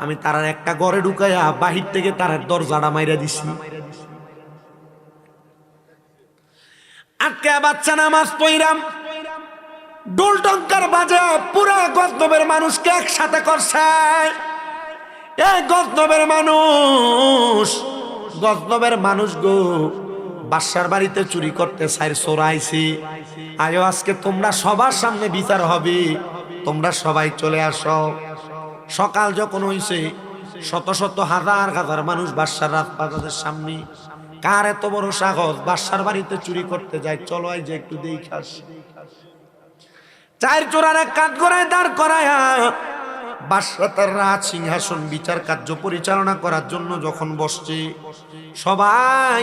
আমি তারার একটা ঘরে ঢুকাইয়া বাহির থেকে তারার দরজাটা মাইরা দিছি। আটকে বাচ্চা নামাজ পড়াম, ডোল টঙ্কার বাজে পুরা গজনবের মানুষকে একসাথে করছে। এই গজনবের মানুষ গো, বাদশার বাড়িতে চুরি করতে চাই, চোরাইছি। আয়ো আজকে তোমরা সবার সামনে বিচার হবে, তোমরা সবাই চলে আসো। সকাল যখন হইছে, শত শত হাজার হাজার মানুষ বাদশার রাজপ্রাসাদের সামনে কার এত বড় সাহস বাদশার বাড়িতে চুরি করতে যায়? চলো এই যে একটু দেখে আসি। চার চোরার এক কাঠ গড়ায় দাঁড় করায়া বাদশা তার রাজ সিংহাসন বিচার কার্য পরিচালনা করার জন্য যখন বসছে, সবাই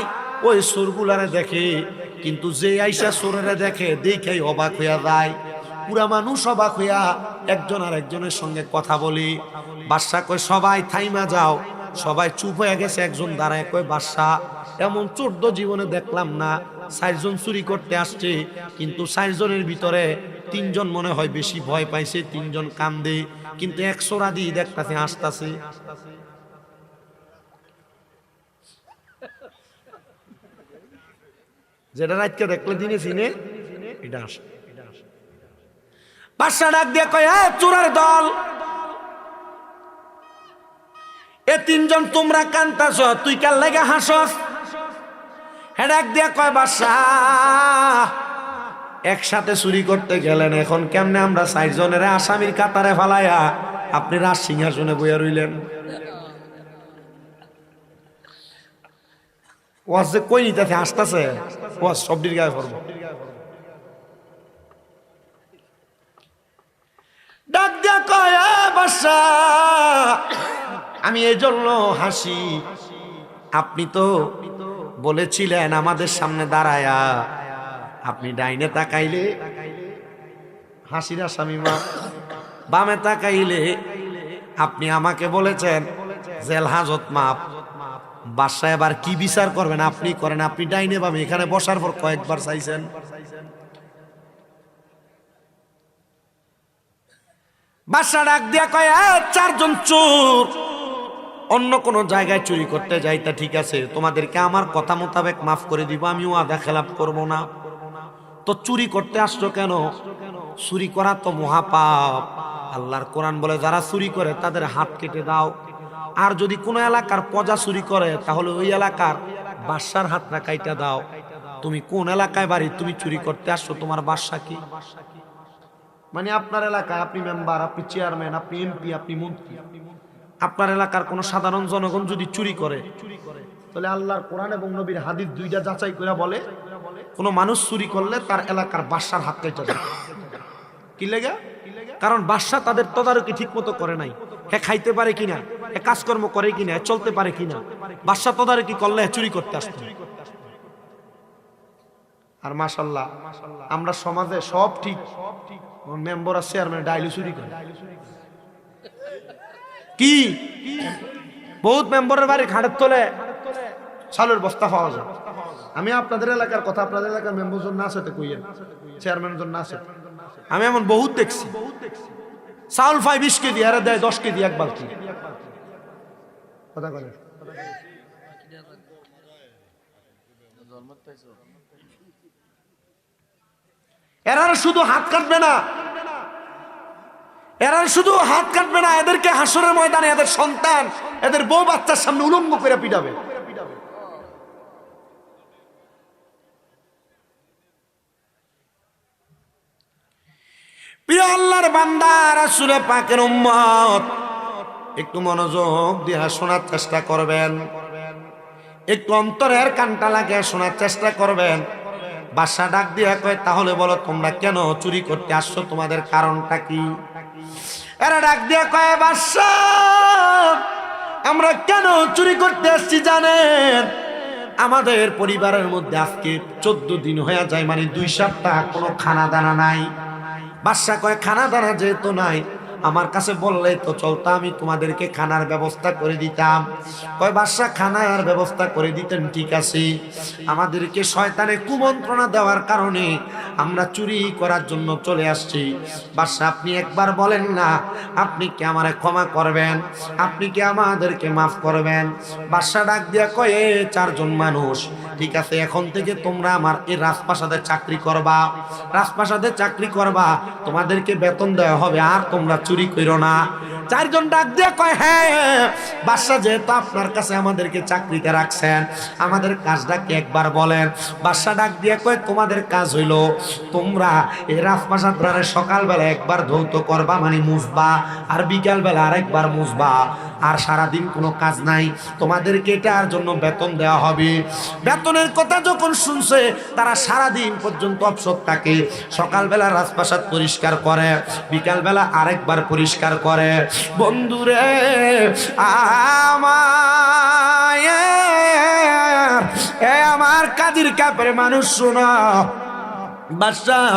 ওই চোরগুলারে দেখে, কিন্তু যে আইসা চোরেরা দেখে দেখেই অবাক হইয়া যায়। পুরা মানুষ অবাক হইয়া একজন আর একজনের সঙ্গে কথা বলি। বাদশা কয় সবাই থাইমা যাও। সবাই চুপ হয়ে গেছে। একজন দাঁড়ায় কয় বাদশা, এমন 14 জীবনে দেখলাম না। 4 জন চুরি করতে আসছে, কিন্তু 4 জনের ভিতরে 3 জন মনে হয় বেশি ভয় পাইছে, 3 জন কান্দে, কিন্তু 1 চোরা দিয়ে দেখতাছে হাসতাছে। যেটা রাতকে দেখলে দিনে চিনে এটা আসে। বাদশা ডাক দিয়ে কয়, এ চোরের দল, এ 3 জন তোমরা কান্তাছ, তুই কার লাগা হাসস? হে ডাক দিয়ে কয় বাদশা, একসাথে চুরি করতে গেলেন, এখন কেমনে আমরা 4 জনের আসামির কাতারে ফালাইয়া আপনি রাজ সিংহাসনে বইয়া রইলেন? ওয়াজ যে কই নিতেছে আসতেছে, ওয়াজ সবটির গায়ে পড়বো। ডাক দিয়া কয়, বাদশা আমি এই জন্য হাসি, আপনি তো বলেছিলেন আমাদের সামনে দাঁড়ায়া আপনি ডাইনে তাকাইলে হাসির আসামি মা, বামে তাকাইলে আপনি আমাকে বলেছেন জেল হাজত মাপ। বাদশা এবার কি বিচার করবেন আপনি করেন, আপনি ডাইনে বামে এখানে বসার পর কয়েকবার চাইছেন। বাদশা ডাক দিয়া কয়, 4 জন চোর অন্য কোন জায়গায় চুরি করতে যাইতা ঠিক আছে, তোমাদেরকে আমার কথা মোতাবেক মাফ করে দিব, আমিও আদা খেলাপ করব না। তো চুরি করতে আসছো কেন? চুরি করা তো মহাপাপ। আল্লাহর কোরআন বলে যারা চুরি করে তাদের হাত কেটে দাও। আর যদি কোনো এলাকার প্রজা চুরি করে তাহলে ওই এলাকার বাদশার হাতটা কাইটা দাও। তুমি কোন এলাকায় বাড়ি, তুমি চুরি করতে আসছো, তোমার বাদশা কি? মানে আপনার এলাকায় আপনি মেম্বার, আপনি চেয়ারম্যান, আপনি এমপি, আপনি মন্ত্রী, আপনার এলাকার কোন সাধারণ জনগণ যদি চুরি করে, তাহলে আল্লাহর কোরআন এবং নবীর হাদিস দুইটা যাচাই করে বলে কোন মানুষ চুরি করলে তার এলাকার বাদশার হাত কেটে যাবে। কি লেগে? কারণ বাদশা তাদের তদারকি ঠিক মতো করে নাই। হে খাইতে পারে কিনা, হে কাজকর্ম করে কিনা, চলতে পারে কিনা, বাদশা তদারকি করলে চুরি করতে আসতো। আর মাশাআল্লাহ আমরা সমাজে সব ঠিক, মেম্বার আর চেয়ারম্যান ডাইলি চুরি করে। কি বহুত মেম্বারের বাড়ি খাটের তলে চালের বস্তা পাওয়া যায়। আমি আপনাদের এলাকার কথা, আপনাদের এলাকার মেম্বার জন না আছে কইয়েন, চেয়ারম্যান জন না আছে, আমি এমন বহুত দেখছি। চাউল পাই 20 কেজি, আরে দেয় 10 কেজি এক বালতি। কথা বলে এরা শুধু হাত কাটবে না, এরা শুধু হাত কাটবে না, এদেরকে হাসরের ময়দানে এদের সন্তান, এদের বউ বাচ্চার সামনে উলঙ্গ করে পিটাবে। প্রিয় আল্লাহর বান্দা, রাসূল পাকের উম্মত, একটু মনোযোগ দিয়ে শোনার চেষ্টা করবেন, একটু অন্তরের কানটা লাগিয়ে শোনার চেষ্টা করবেন। বাদশা ডাক দিয়ে কয়, তাহলে বলো তোমরা কেন চুরি করতে আসছো, তোমাদের কারণটা কি? এরা ডাক দিয়ে কয়, বাদশা আমরা কেন চুরি করতে আসছি জানেন? আমাদের পরিবারের মধ্যে আজকে 14 দিন হয়ে যায়, মানে 2 সপ্তাহ কোনো খানা দানা নাই। বাদশা কয়, খানা দানা যেহেতু নাই, আমার কাছে বললে তো চলতো, আমি তোমাদেরকে খানার ব্যবস্থা করে দিতাম। কয় বাদশা খানার ব্যবস্থা করে দিতেন ঠিক আছে, আমাদেরকে শয়তানে কুমন্ত্রণা দেওয়ার কারণে আমরা চুরি করার জন্য চলে আসছি। বাদশা আপনি একবার বলেন না, আপনি কি আমারে ক্ষমা করবেন, আপনি কি আমাদেরকে মাফ করবেন? বাদশা ডাক দিয়া কয়, 4 জন মানুষ ঠিক আছে, এখন থেকে তোমরা আমার এই রাজপ্রাসাদে চাকরি করবা, রাজপ্রাসাদে চাকরি করবা, তোমাদেরকে বেতন দেওয়া হবে, আর তোমরা চুরি কইরো না। চারজন ডাক দিয়ে কয়, হ্যাঁ বাদশা, যেহেতু আপনার কাছে আমাদেরকে চাকরিতে রাখছেন, আমাদের কাজটা কি একবার বলেন। বাদশা ডাক দিয়ে কয়, তোমাদের কাজ হইল তোমরা এই রাজপ্রাসাদে সকালবেলা একবার ধৌত করবা, মানে মুছবা, আর বিকালবেলা আরেকবার মুছবা, আর সারাদিন কোনো কাজ নাই, তোমাদেরকে এটার জন্য বেতন দেওয়া হবে। বেতনের কথা যখন শুনছে তারা সারাদিন পর্যন্ত অবসর থাকে, সকালবেলা রাজপ্রাসাদ পরিষ্কার করে, বিকালবেলা আরেকবার পরিষ্কার করে। বন্ধুরে আমার কাজের কাপড়ে মানুষ শোনা, বাদশাহ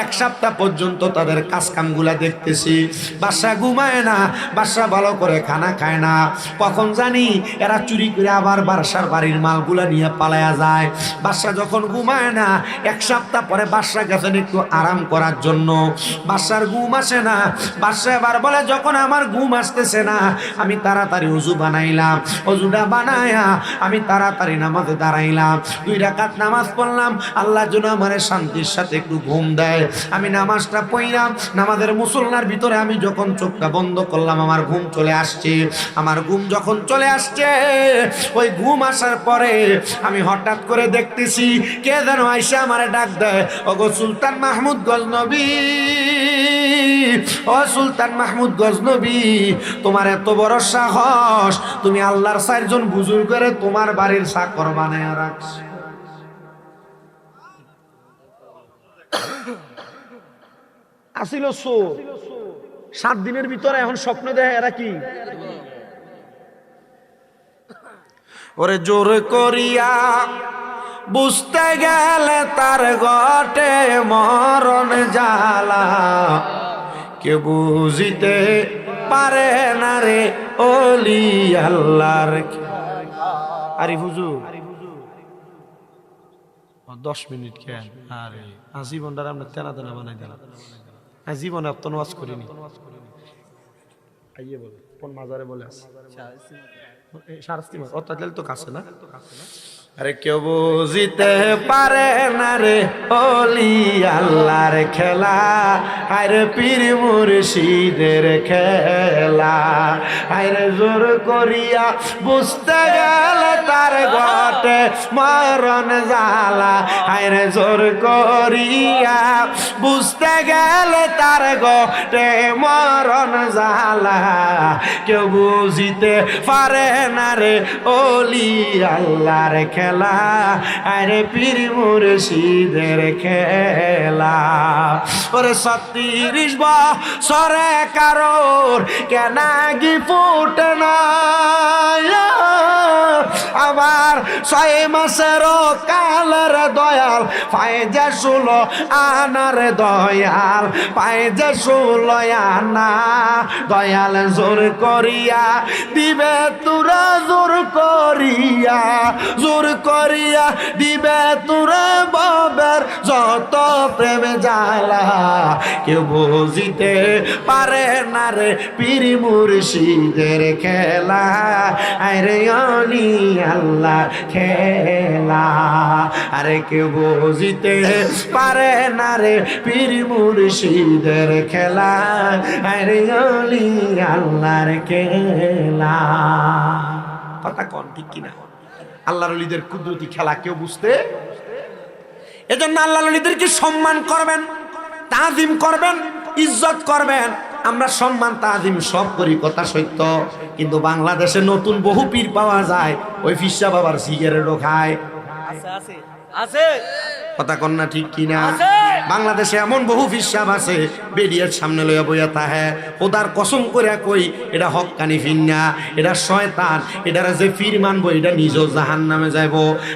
এক সপ্তাহ পর্যন্ত তাদের কাজ কামগুলা দেখতেছি, বাদশাহ ঘুমায় না, বাদশাহ ভালো করে খানা খায় না। কখন জানি এরা চুরি করে আবার বাদশার বাড়ির মালগুলা নিয়ে পালায়া যায়। বাদশাহ যখন ঘুমায় না, এক সপ্তাহ পরে বাদশাহ গেছেন একটু আরাম করার জন্য, বাদশার ঘুম আসে না। বাদশাহ এবার বলে, যখন আমার ঘুম আসতেছে না, আমি তাড়াতাড়ি অজু বানাইলাম, অজুটা বানায়া আমি তাড়াতাড়ি নামাজে দাঁড়াইলাম, 2 রাকাত নামাজ পড়লাম, আল্লাহ যেন আমার শান্তির সাথে একটু ঘুম দেয়। আমি নামাজটা পড়লাম, নামাজের মুসল্লার ভিতরে আমি যখন চোখটা বন্ধ করলাম, আমার ঘুম চলে আসছে। আমার ঘুম যখন চলে আসছে, ওই ঘুম আসার পরে আমি হঠাৎ করে দেখতেছি কে যেন আইসা আমারে ডাক দেয়, ওগো সুলতান মাহমুদ গজনবী, ও সুলতান মাহমুদ গজনবী, তোমার এত বড় সাহস, তুমি আল্লাহর 4 জন বুজুর্গরে তোমার বাড়ির চাকর বানায় রাখছো। আসিল 7 দিনের ভিতরে এখন স্বপ্ন দেখে এরা কি, ওরে জোর করিয়া বুঝতে গেলে তার ঘটে মরণ জ্বালা, কে বুঝিতে পারে না রে ওলি আল্লাহর। আরে হুজুর 10 মিনিট কেন, আরে জীবনটা আমরা তেনা তেনা বানাই দিলাম, জীবনে অত নামাজ করিনি। আইয়ে বলে কোন মাজারে বলে আছে শারস্তি মাছ, অত তো কাছে না। আরে কেউ বুঝিতে পারে না রে ওলি আল্লাহর খেলা, আরে পীর মুর্শিদের খেলা, আরে জোর করিয়া বুঝতে গেলে তার ঘটে মরণ জ্বালা, আরে জোর করিয়া বুঝতে গেলে তার ঘটে মরণ জ্বালা, কেউ বুঝিতে পারে না রে ওলি আল্লাহর খেলা, আরে পীর মুর্শিদের খেলা। ওরে 36 বছরে কারোর কেনাগি ফুটে না, আবার 6 মাসের কালের দয়াল পায় যে 16 আনার দয়াল, পায় যে 16 আনা, দয়াল জোর করিয়া দিবে তোরা, জোর করিয়া, জোর করিয়া দিবে তোরা বাবার যত প্রেম জ্বালা, কেউ বুঝিতে পারে না রে পীর মুর্শিদের খেলা, আরে ওলি আল্লাহ খেলা, আরে কেউ বুঝিতে পারে না রে পীর মুর্শিদের খেলা, আরে ওলি আল্লাহর খেলা। কথা কোন ঠিক কিনা? আল্লাহর ওলিদের কুদরতি খেলা কেউ বুঝতে, এজন্য আল্লাহর ওলিদেরকে সম্মান করবেন, তাজিম করবেন, ইজ্জত করবেন। আমরা সম্মান তাজিম সব করি, কথা সত্য, কিন্তু বাংলাদেশে নতুন বহু পীর পাওয়া যায়, ওই ফিসা বাবার সিগারেটও খায়, আছে কথা কন্যা ঠিক কিনা? বাংলাদেশে এমন বহু ফিসাব আছে, বেরিয়ার সামনে লইয়া বইয়া তাহে খোদার কসম করে কই, এটা হক্কানি ফিন্না, এটা শয়তান, এটার যে ফির মানবো এটা নিজেও জাহান্নামে যাইব।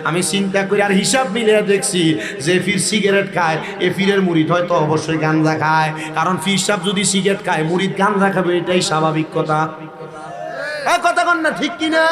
আমি চিন্তা করি আর হিসাব মিলিয়ে দেখছি, যে ফির সিগারেট খায় এ ফিরের মুরিদ হয়তো অবশ্যই গাঞ্জা খায়, কারণ ফির সাহেব যদি সিগারেট খায় মুরিদ গাঞ্জা খাবে, এটাই স্বাভাবিক কথা। কথা কন না ঠিক কিনা?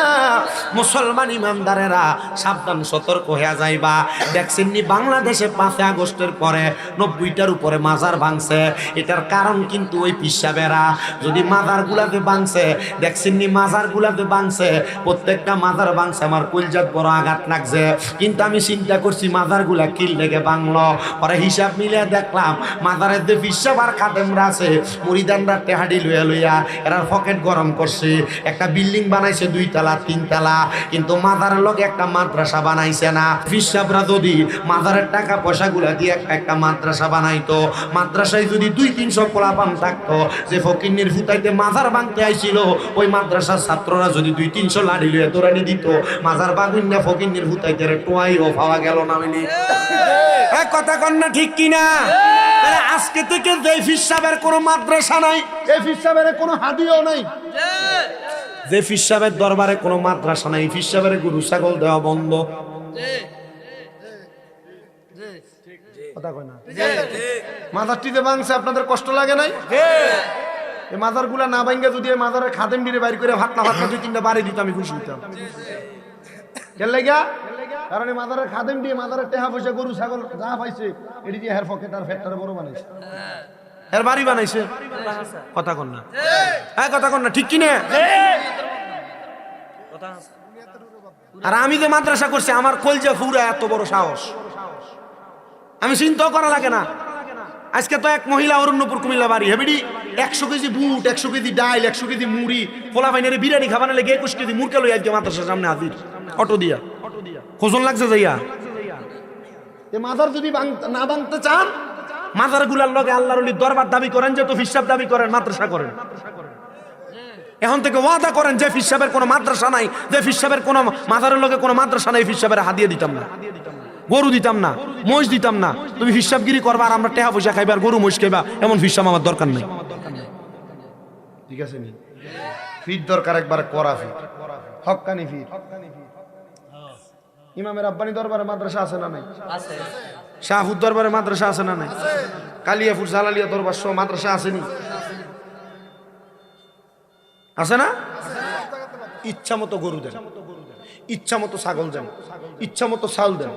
মুসলমান ইমানদারেরা সাবধান সতর্ক হয়ে যাইবা। দেখছেন নি বাংলাদেশে 5 আগস্টের পরে 90টার উপরে মাজার ভাঙছে। এটার কারণ কিন্তু ওই পিসাবেরা। যদি মাজার গুলাতে ভাঙছে, দেখছেন নি মাজার গুলাতে ভাঙছে, প্রত্যেকটা মাজার ভাঙছে, আমার কলজাত বড় আঘাত লাগছে। কিন্তু আমি চিন্তা করছি মাজার গুলা কিল লেগে ভাঙলো। পরে হিসাব মিলে দেখলাম মাজারের যে পিসাব আর খাদেমরা আছে, মুরিদানরা টেহাডি লইয়া লইয়া এরা পকেট গরম করছে। একটা বিল্ডিং বানাইছে 2 তলা 3 তলা, কিন্তু মাজারের লগে একটা মাদ্রাসা বানাইছে না। পিসাবরা যদি মাজারের টাকা পয়সা গুলা দিয়ে একটা মাদ্রাসা বানাইতো, মাদ্রাসায় যদি 200-300 পোলাপান থাকতো, যে ফকিন্নির ফুটাইতে মাজার ভাঙতে আইছিল, ওই মাদ্রাসার ছাত্ররা যদি 200-300 লাড়ি লইয়া দৌড়ানি দিত, মাজার বাগুন না ফকিন্নির ফুটাইতে টোয়াইও পাওয়া গেল না। মিলি কথা কন না ঠিক কিনা? আজকে থেকে যে পিসাবের কোনো মাদ্রাসা নাই, এই পিসাবের কোনো হাদিও নাই, যে পিসাবের দরবারে কোনো মাদ্রাসা নাই, পিসাবের গরু ছাগল দেওয়া বন্ধ। মাজারটিতে ভাঙছে, আপনাদের কষ্ট লাগে নাই? এই মাজার গুলা না ভাঙ্গে যদি এই মাজারের খাদেম দিয়ে বাইর করে ভাতনা 2-3টা বাড়ি দিত, আমি খুশি হইতাম। কেন লাগা? কারণ এই মাজারের খাদেম দিয়ে মাজারের টেহা পয়সা গরু ছাগল যা পাইছে এটি দিয়ে হের পকেট আর ফ্যাক্টরে বড় বানাইছে, এর বাড়ি বানাইছে। কথা কন না, হ্যাঁ কথা কন না ঠিক কিনা? আর আমি যে মাদ্রাসা করছি, আমার কলজা ফুরা এত বড় সাহস, আমি চিন্তাও করা লাগে না। আজকে তো এক মহিলা অরণ্যপুর কুমিল্লা বাড়ি হেবিডি 100 কেজি বুট, 100 কেজি ডাইল, 100 কেজি মুড়ি, পোলা বাইনের বিরিয়ানি খাবানো লেগে 21 কেজি মুরকে লই আজকে মাদ্রাসার সামনে হাজির অটো দিয়া। খোঁজন লাগছে যাইয়া। মাজার যদি না ভাঙতে চান, মাজার গুলার লগে আল্লাহর ওলির দরবার দাবি করেন, যে তো ফিসাব দাবি করেন, মাদ্রাসা করেন। এখন থেকে ওয়াদা করেন যে ফিসাবের কোনো মাদ্রাসা নাই, যে ফিসাবের কোনো মাজারের লগে কোনো মাদ্রাসা নাই, ফিসাবের হাদিয়া দিতাম না, গরু দিতাম না, মহিষ দিতাম না। তুমি হিসাবগিরি করবা আর আমরা টেহা পয়সা খাইবা আর গরু মহিষ খাইবা, এমন হিসাব আমার দরকার নেই। ঠিক আছে নি? ফিট দরকার একবার করা ফিট, হক্কানি ফিট। ইমামের আব্বানি দরবারে মাদ্রাসা আছে না নাই? আছে। শাহপুর দরবারে মাদ্রাসা আছে না নাই? কালিয়াপুর জালালিয়া দরবার সহ মাদ্রাসা আসেনি? আছে না? ইচ্ছা মতো গরু দেন, ইচ্ছা মতো ছাগল দেন, ইচ্ছা মতো চাল দেন,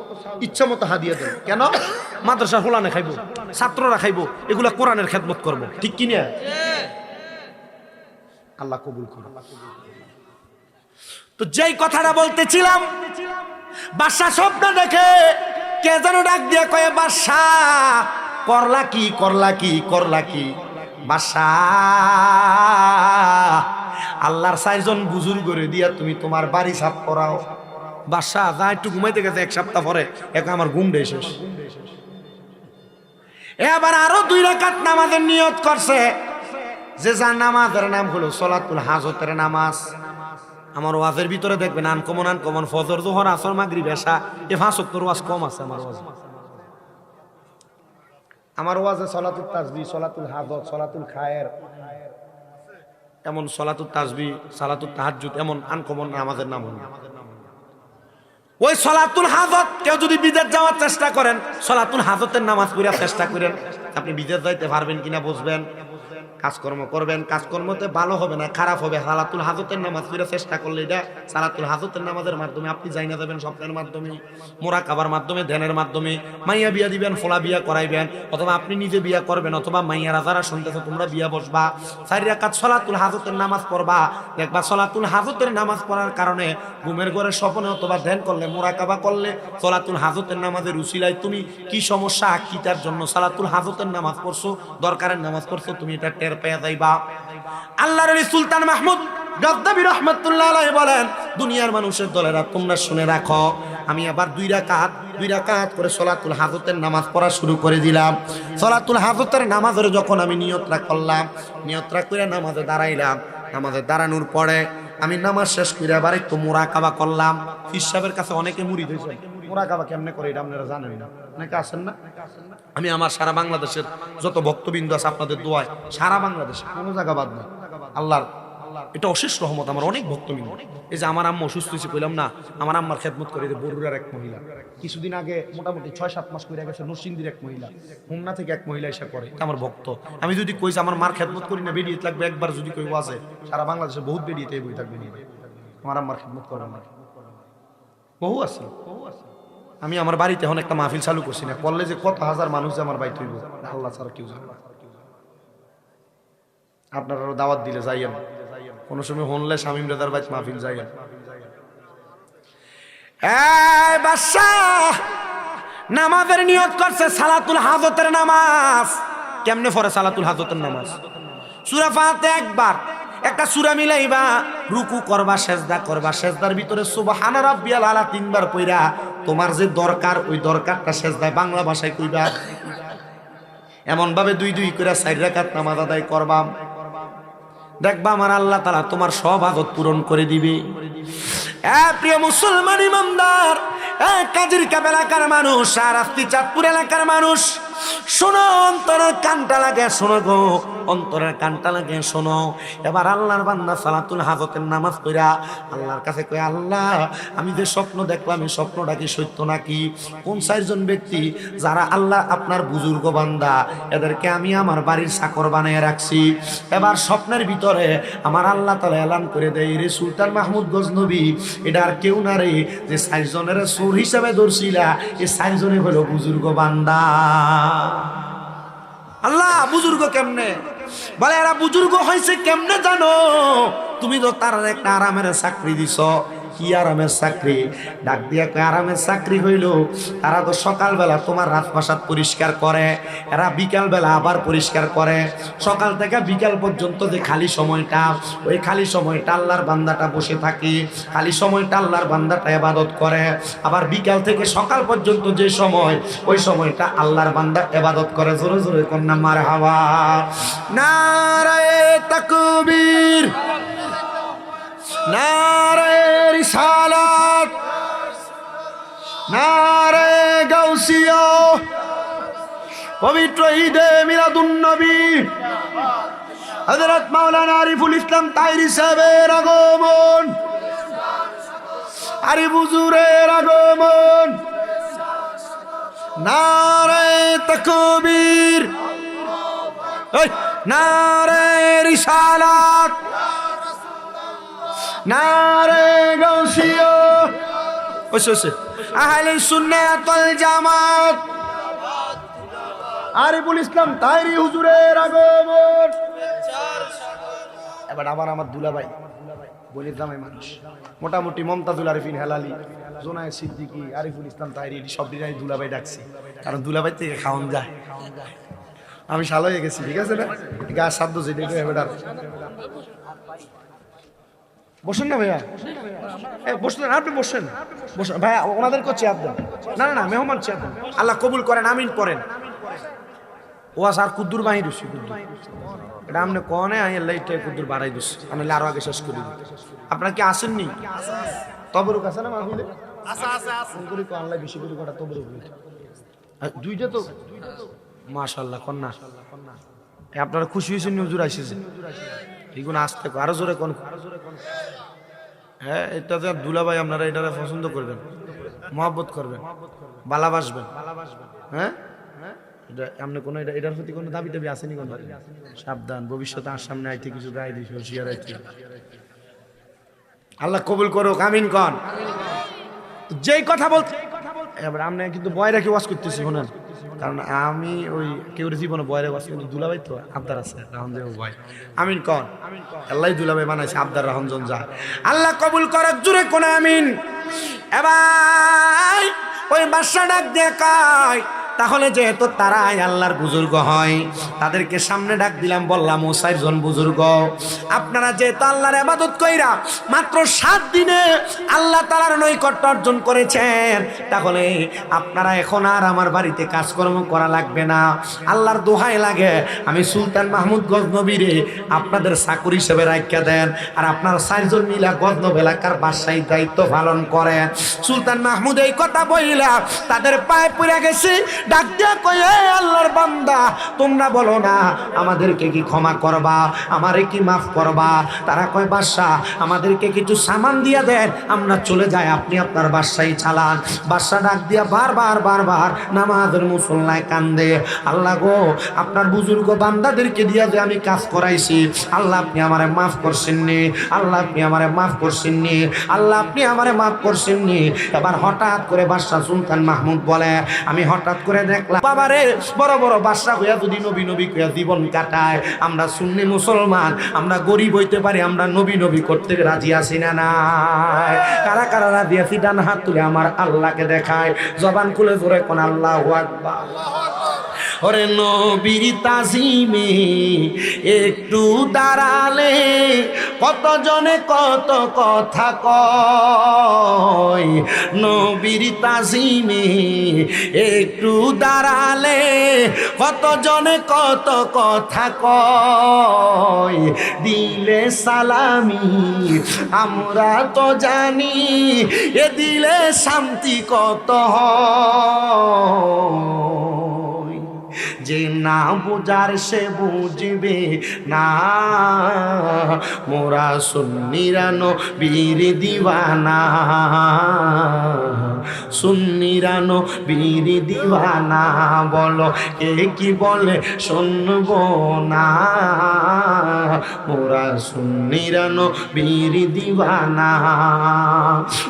ইচ্ছা মতো হাদিয়া দেন। কেন? মাদ্রাসা হোলানে খাইব, ছাত্ররা খাইব, এগুলা কোরআনের খেদমত করবো। ঠিক কিনা? আল্লাহ কবুল করুন। তো যেই কথাটা বলতেছিলাম, বাদশা স্বপ্ন দেখে কে যেন ডাক দিয়ে কয়ে, বাদশা করলা কি, করলা কি, করলা কি? বাদশা আল্লাহর 4 জন বুজুর্গরে দিয়া তুমি তোমার বাড়ি সাফ করাও। বাদশা যা একটু ঘুমাইতে গেছে 1 সপ্তাহ পরে, এখন আমার ঘুমটাই শেষ। এবার আরো 2 রাকাত নামাজের নিয়ত করছে, যে যার নামাজের নাম হলো সলাতুল হাজতের নামাজ। আমার ওয়াজের ভিতরে দেখবেন আনকমন ফজর, জোহর, আসর, মাগরিব, এশা, এ 5 ওয়াক্তের ওয়াজ কম আছে আমার ওয়াজে। আমার ওয়াজে সলাতুল তাসবিহ, সলাতুল হাজত, সলাতুল খায়ের, এমন সলাতুল তাসবিহ, সালাতুল তাহাজ্জুদ, এমন আনকমন নামাজের নাম হলো। ওই সলাতুল হাজত কেউ যদি বিদেশ যাওয়ার চেষ্টা করেন, সলাতুল হাজতের নামাজ পড়ার চেষ্টা করেন, আপনি বিদেশ যাইতে পারবেন কিনা বুঝবেন। কাজকর্ম করবেন, কাজকর্মতে ভালো হবে না, খারাপ হবে। সালাতুল হাজতের নামাজ পড়ার চেষ্টা করলে, এটা সালাতুল হাজতের নামাজের মাধ্যমে আপনি যাই না যাবেন, স্বপ্নের মাধ্যমে, মোরাকাবার মাধ্যমে, ধ্যানের মাধ্যমে। মাইয়া বিয়া দিবেন, ফোলা বিয়া করাইবেন, অথবা আপনি নিজে বিয়া করবেন, অথবা মাইয়ারা যারা শুনতেছে তোমরা বিয়া বসবা, 4 রাকাত সলাতুল হাজতের নামাজ পড়বা। দেখবা সলাতুল হাজতের নামাজ পড়ার কারণে ঘুমের ঘরে স্বপ্নে অথবা ধ্যান করলে, মোরাকাবা করলে, সলাতুল হাজতের নামাজের উসিলায় তুমি কি সমস্যা, কিটার জন্য সলাতুল হাজতের নামাজ পড়ছো, দরকারের নামাজ পড়ছো, তুমি এটা টের পেয়ে যাইবা। আল্লাহর ওলি সুলতান মাহমুদ গদ্দাবী রাহমাতুল্লাহ আলাইহি বলেন, দুনিয়ার মানুষের দলেরা তোমরা শুনে রাখো, আমি আবার 2 রাকাত করে সলাতুল হাজতের নামাজ পড়া শুরু করে দিলাম। সলাতুল হাজতের নামাজের যখন আমি নিয়তটা করলাম, নিয়তটা করে নামাজে দাঁড়াইলাম, নামাজে দাঁড়ানোর পরে আমি নামাজ শেষ করে আবার একটু মুরাকাবা করলাম। ফির সাহেবের কাছে অনেকে মুরিদ হয়েছে, মুরাকাবা কেমনে করে এটা আপনারা জানেন না, অনেকে আসেন না। আমি আমার সারা বাংলাদেশের যত ভক্তবৃন্দ আছে আপনাদের দোয়ায়, সারা বাংলাদেশে কোনো জায়গা বাদ নেই, আল্লাহর এটা অশেষ রহমত। আমার অনেক ভক্ত মিলে, এই যে আমার আম্মা অসুস্থ হয়েছে কইলাম না, আমার আম্মার খেদমত করে বরুড়ার এক মহিলা, কিছুদিন আগে মোটামুটি 6-7 মাস করে গেছে নরসিংদীর এক মহিলা, হোমনা থেকে এক মহিলা এসে করে, আমার ভক্ত। আমি যদি কইছি আমার মার খেদমত করি না, বেরিয়ে লাগবে একবার যদি কই আছে, সারা বাংলাদেশে বহুত বেরিয়েতে বই থাকবে নিয়ে আমার আম্মার খেদমত করবেন না, বহু আছে। আমি আমার বাড়িতে এখন একটা মাহফিল চালু করছি না, করলে যে কত হাজার মানুষ যে আমার বাড়িতে হইব আল্লাহ ছাড়া কেউ জানে না। আপনারা দাওয়াত দিলে যাইয়েন, কোন সময় হনলে শামীম রেজার বাইত মাহফিল যাইয়েন। এই বাদশাহ নামাজের নিয়ত করছে, সালাতুল হাজতের নামাজ। কেমনে পড়ে সালাতুল হাজতের নামাজ? সূরা ফাতিহা একবার, একটা সূরা মিলাইবা, রুকু করবা, সেজদা করবা, সেজদার ভিতরে সুবহানা রাব্বিয়াল আলা 3 বার পড়া তোমার যে দরকার ওই দরকারটা সেজদায় বাংলা ভাষায় কইবা। এমন ভাবে 2-2 করে 4 রাকাত নামাজ আদায় করবা, দেখবা আমার আল্লাহ তাআলা তোমার সব হাজত পূরণ করে দিবে। প্রিয় মুসলমান ইমানদার, কাজীর কাপ এলাকার মানুষ আর আস্তি চাঁদপুর এলাকার মানুষ, শোনো, অন্তরের কানটা লাগে শোনো গো, অন্তরের কানটা লাগে শোনো। এবার আল্লাহর বান্দা সালাতুল হাজতের নামাজ পড়া আল্লাহর কাছে কয়, আল্লাহ আমি যে স্বপ্ন দেখলাম এই স্বপ্নটা কি সত্য নাকি? কোন 4 জন ব্যক্তি যারা আল্লাহ আপনার বুজুর্গ বান্দা, এদেরকে আমি আমার বাড়ির চাকর বানিয়ে রাখছি। এবার স্বপ্নের ভিতরে আমার আল্লাহ তাআলা এলান করে দেয়, রে সুলতান মাহমুদ গজনবী, এটা আর কেউ না রে, যে 4 জনের সুর হিসাবে ধরছিলা এই 4 জনে হলো বুজুর্গ বান্দা। আল্লাহ বুজুর্গ কেমনে? বলে এরা বুজুর্গ হয়েছে কেমনে জানো? তুমি তো তার একটা আরামের চাকরি দিছ। কি আরামের চাকরি? ডাক দিয়া কয়, আরামের চাকরি হইল তারা তো সকালবেলা তোমার রাজপ্রাসাদ পরিষ্কার করে, এরা বিকালবেলা আবার পরিষ্কার করে। সকাল থেকে বিকাল পর্যন্ত যে খালি সময়টা, ওই খালি সময়টা আল্লাহর বান্দাটা বসে থাকি, খালি সময়টা আল্লাহর বান্দাটা ইবাদত করে। আবার বিকাল থেকে সকাল পর্যন্ত যে সময়, ওই সময়টা আল্লাহর বান্দা ইবাদত করে। জোরে জোরে কন্যা মারহাবা, নারায়ে তাকবীর, নারায়ে রিসালাত, নারায়ে গাউসিয়া। পবিত্র ঈদে মিলাদুন নবী হযরত মাওলানা আরিফুল ইসলাম তাহেরি সাহেবের আগমন, আরিফ হুজুরের আগমন। নারায়ে তাকবীর, নারায়ে রিসালাত, নারায়ে গাউসিয়া। আহলে সুন্নাত ওয়াল জামাত আরিফুল ইসলাম তাহেরি হুজুরের আগমন। এবার আমার দুলাভাই বলে জামাই মানুষ, মোটামুটি মমতাজুল আরিফিন হেলালি, জোনায়েদ সিদ্দিকী, আরিফুল ইসলাম তাহেরি সব দিন দুলাভাই ডাকছি, কারণ দুলাভাই থেকে খাওয়ান যায়। আমি শাল হয়ে গেছি, ঠিক আছে না? গা সাধ্য যেটা এবার বসেন না ভাইয়া, বসলেন আপনি, বসেন বসেন ভাইয়া, ওনাদেরকে চেয়ার দেন। না না না, মেহমান চেয়ার দেন। আল্লাহ কবুল করেন, আমিন পড়েন। ওয়াস আর কুদ্দুর বাহির হচ্ছে, কুদ্দুর এটা আপনি কনে আই আল্লাহ এটা কুদ্দুর বাড়াই দিচ্ছে, আমি আরো আগে শেষ করে দিই। আপনার কি আসেননি? তবরুক আছে না মাহফিলে? ফোন করি কো আল্লাহ বেশি করে কটা তবরুক দুইটা তো মাশাআল্লাহ কন্যা। আপনারা খুশি হয়েছেন হুজুর আইসেছে, এইগুলো আসতে আরো জোরে কোন। হ্যাঁ, এটা যে দুলাভাই আপনারা এটা পছন্দ করবেন, মহব্বত করবেন, ভালোবাসবেন। হ্যাঁ, এটা আপনি কোনো এটার প্রতি কোনো দাবি টাবি আসেনি? কোন সাবধান, ভবিষ্যতে আর সামনে আইতে কিছু গায়ে দিস, হুঁশিয়ার আইতে। আল্লাহ কবুল করুক, আমিন কন। যেই কথা বলতে এবার আপনি কিন্তু বয় রেখে ওয়াজ করতেছি, শোনেন, কারণ আমি ওই কেউ জীবনে বয়রে ওয়াজ কিন্তু দুলাভাই তো আবদার আছে, রাহমদের ভয়। আমিন কন। আল্লাহ দুলাভাই বানাইছে আবদার রহমজন যা, আল্লাহ কবুল করুক, জুড়ে কোন আমিন। এবার ওই বাদশা ডাক দিয়ে কয়, তাহলে যেহেতু তারাই আল্লাহর বুজুর্গ হয়, তাদেরকে সামনে ডাক দিলাম, বললাম ও 4 জন বুজুর্গ, আপনারা যেহেতু আল্লাহর ইবাদত কইরা মাত্র 7 দিনে আল্লাহ তাআলার নৈকট্য অর্জন করেছেন, তাহলে আপনারা এখন আর আমার বাড়িতে কাজকর্ম করা লাগবে না। আল্লাহর দোহাই লাগে আমি সুলতান মাহমুদ গজনবীরে আপনাদের চাকর হিসেবে রাখিয়া দেন, আর আপনার 4 জন মিলা গজনব এলাকার বাদশাহী দায়িত্ব পালন করেন। সুলতান মাহমুদ এই কথা বইলা তাদের পায়ে পড়ে গেছে, ডাক দিয়া কয়, এ আল্লাহর বান্দা, তোমরা বলো না আমাদেরকে কি ক্ষমা করবা, আমারে কি মাফ করবা? তারা কয়, বাদশা আমাদেরকে কিছু সামান দিয়া দেন, আমরা চলে যাই, আপনি আপনার বাদশাহী চালান। বাদশা ডাক দিয়া বারবার নামাজের মুসল্লায় কান্দে, আল্লাহ গো, আপনার বুজুর্গ বান্দাদেরকে দিয়া যে আমি কাজ করাইছি, আল্লাহ আপনি আমারে মাফ করছেন নি, আল্লাহ আপনি আমারে মাফ করছেন নি, আল্লাহ আপনি আমারে মাফ করছেন নি। এবার হঠাৎ করে বাদশা সুলতান মাহমুদ বলে, আমি হঠাৎ করে দেখলাম বাবারে, বড় বড় বাদশা হইয়া যদি নবী নবী কইয়া জীবন কাটায়, আমরা সুন্নি মুসলমান, আমরা গরিব হইতে পারি, আমরা নবী নবী করতে রাজি আছি না নাই? কারা কারা রাজি আছি? ডান হাত তুলে আমার আল্লাহকে দেখায়, জবান খুলে জোরে কোন আল্লাহু আকবার। ওরে নবীর তাজিমে একটু দাঁড়ালে কত জনে কত কথা কয়, নবীর তাজিমে একটু দাঁড়ালে কত জনে কত কথা কয়, দিলে সালামি আমরা তো জানি, এ দিলে শান্তি কত হয়। যে না বুঝার সে বুঝবে না, মোরা সুন্নিরা নবীর দিওয়ানা, সুন্নিরা নবীর দিওয়ানা। বলো কে কি বলে শুনবো না, মোরা সুন্নিরা নবীর দিওয়ানা।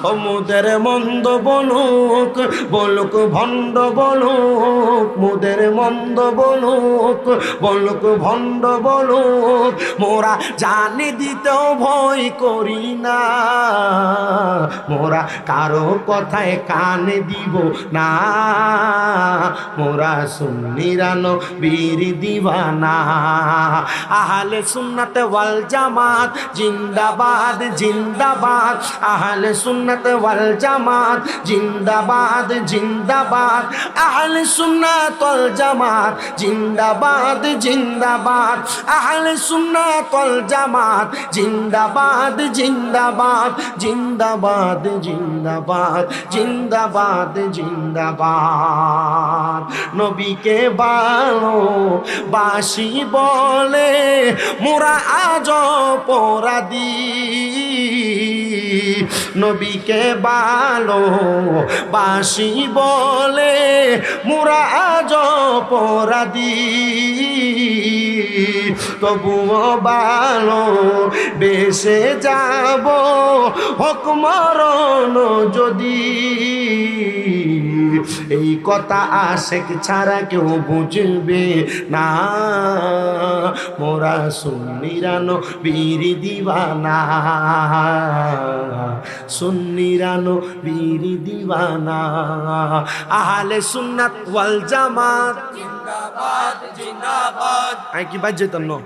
ও মোদের মন্দ বলুক বলুক, ভণ্ড বলুক, মোদের মন্দ বলুক বলুক, ভণ্ড বলুক, মোরা জানে দিতেও ভয় করি না, মোরা কারো কথায় কানে দিব না, মোরা সুন্নিরা নবীর দিওয়ানা। আহলে সুন্নাত ওয়াল জামাত জিন্দাবাদ জিন্দাবাদ, আহলে সুন্নাত ওয়াল জামাত জিন্দাবাদ জিন্দাবাদ, আহলে সুন্নাত ওয়াল জামাত জিন্দাবাদ জিন্দাবাদ, আহলে সুন্নাত ওয়াল জামাত জিন্দাবাদ জিন্দাবাদ, জিন্দাবাদ জিন্দাবাদ জিন্দাবাদ জিন্দাবাদ। নবীকে ভালোবাসি বলে মোরা আজ অপরাধী, নবীকে ভালোবাসি বলে মোরা আজ অপরাধী, তবুও ভালো বেসে যাব হোক মরণ যদি, এই কথা আশেক ছাড়া কেউ বুঝবে না, মোরা সুন্নিরা নবীর দিওয়ানা, সুন্নিরা নবীর দিওয়ানা। আহলে সুন্নাত ওয়াল জামাত জিন্দাবাদ জিন্দাবাদ। আই কি বাজ যেতাম না,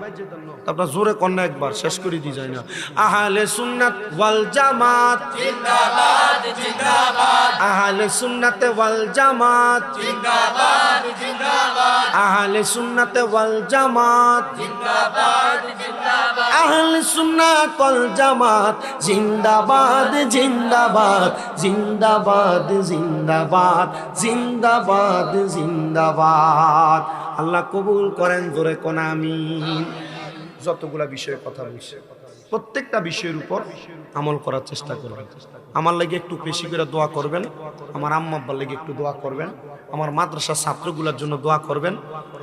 তারপর জোরে কন্যা একবার শেষ করে দি যায় না। আহলে সুন্নাত ওয়াল জামাত জিন্দাবাদ জিন্দাবাদ, আহলে সুন্নাত ওয়াল জামাত জিন্দাবাদ জিন্দাবাদ, আহলে সুন্নাত ওয়াল জামাত জিন্দাবাদ জিন্দাবাদ, আহলে সুন্নাত ওয়াল জামাত জিন্দাবাদ জিন্দাবাদ জিন্দাবাদ জিন্দাবাদ জিন্দাবাদ জিন্দাবাদ। আল্লাহ কবুল করেন, জোরে কোন আমিন। যতগুলা বিষয়ের কথা বলছে প্রত্যেকটা বিষয়ের উপর আমল করার চেষ্টা করবেন। আমার লাগে একটু বেশি করে দোয়া করবেন, আমার আম্মা আব্বার লাগে একটু দোয়া করবেন, আমার মাদ্রাসার ছাত্রগুলোর জন্য দোয়া করবেন,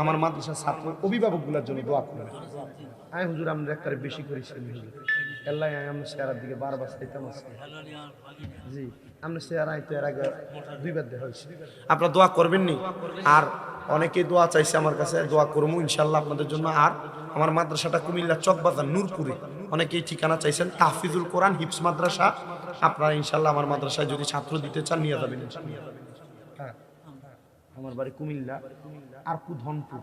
আমার মাদ্রাসার ছাত্র অভিভাবকগুলোর জন্য দোয়া করবেন। আয় হুজুর আমরা একটা বেশি করেছি আল্লাহ, আমরা চেহারার দিকে বারবার চাইতাম জি, আমরা চেহারা তো এর আগে দুইবার দেখা হয়েছে, আপনারা দোয়া করবেন নি। আর অনেকেই দোয়া চাইছে আমার কাছে, দোয়া করবো ইনশাল্লাহ আপনাদের জন্য। আর আমার মাদ্রাসাটা কুমিল্লা চকবাজার নূরপুরে, অনেকেই ঠিকানা চাইছেন, তাহফিজুল কোরআন হিফজ মাদ্রাসা। আপনারা ইনশাল্লাহ আমার মাদ্রাসায় যদি ছাত্র দিতে চান নিয়ে যাবেন। হ্যাঁ, আমার বাড়ি কুমিল্লা আরকু ধনপুর,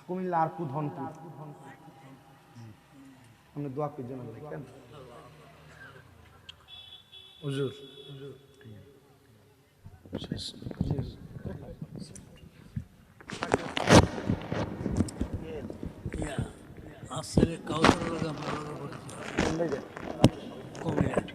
কুমিল্লা আরকু ধনপুর। আপনি দোয়া করছেন কেন হুজুর? আসলে কাউসার কমে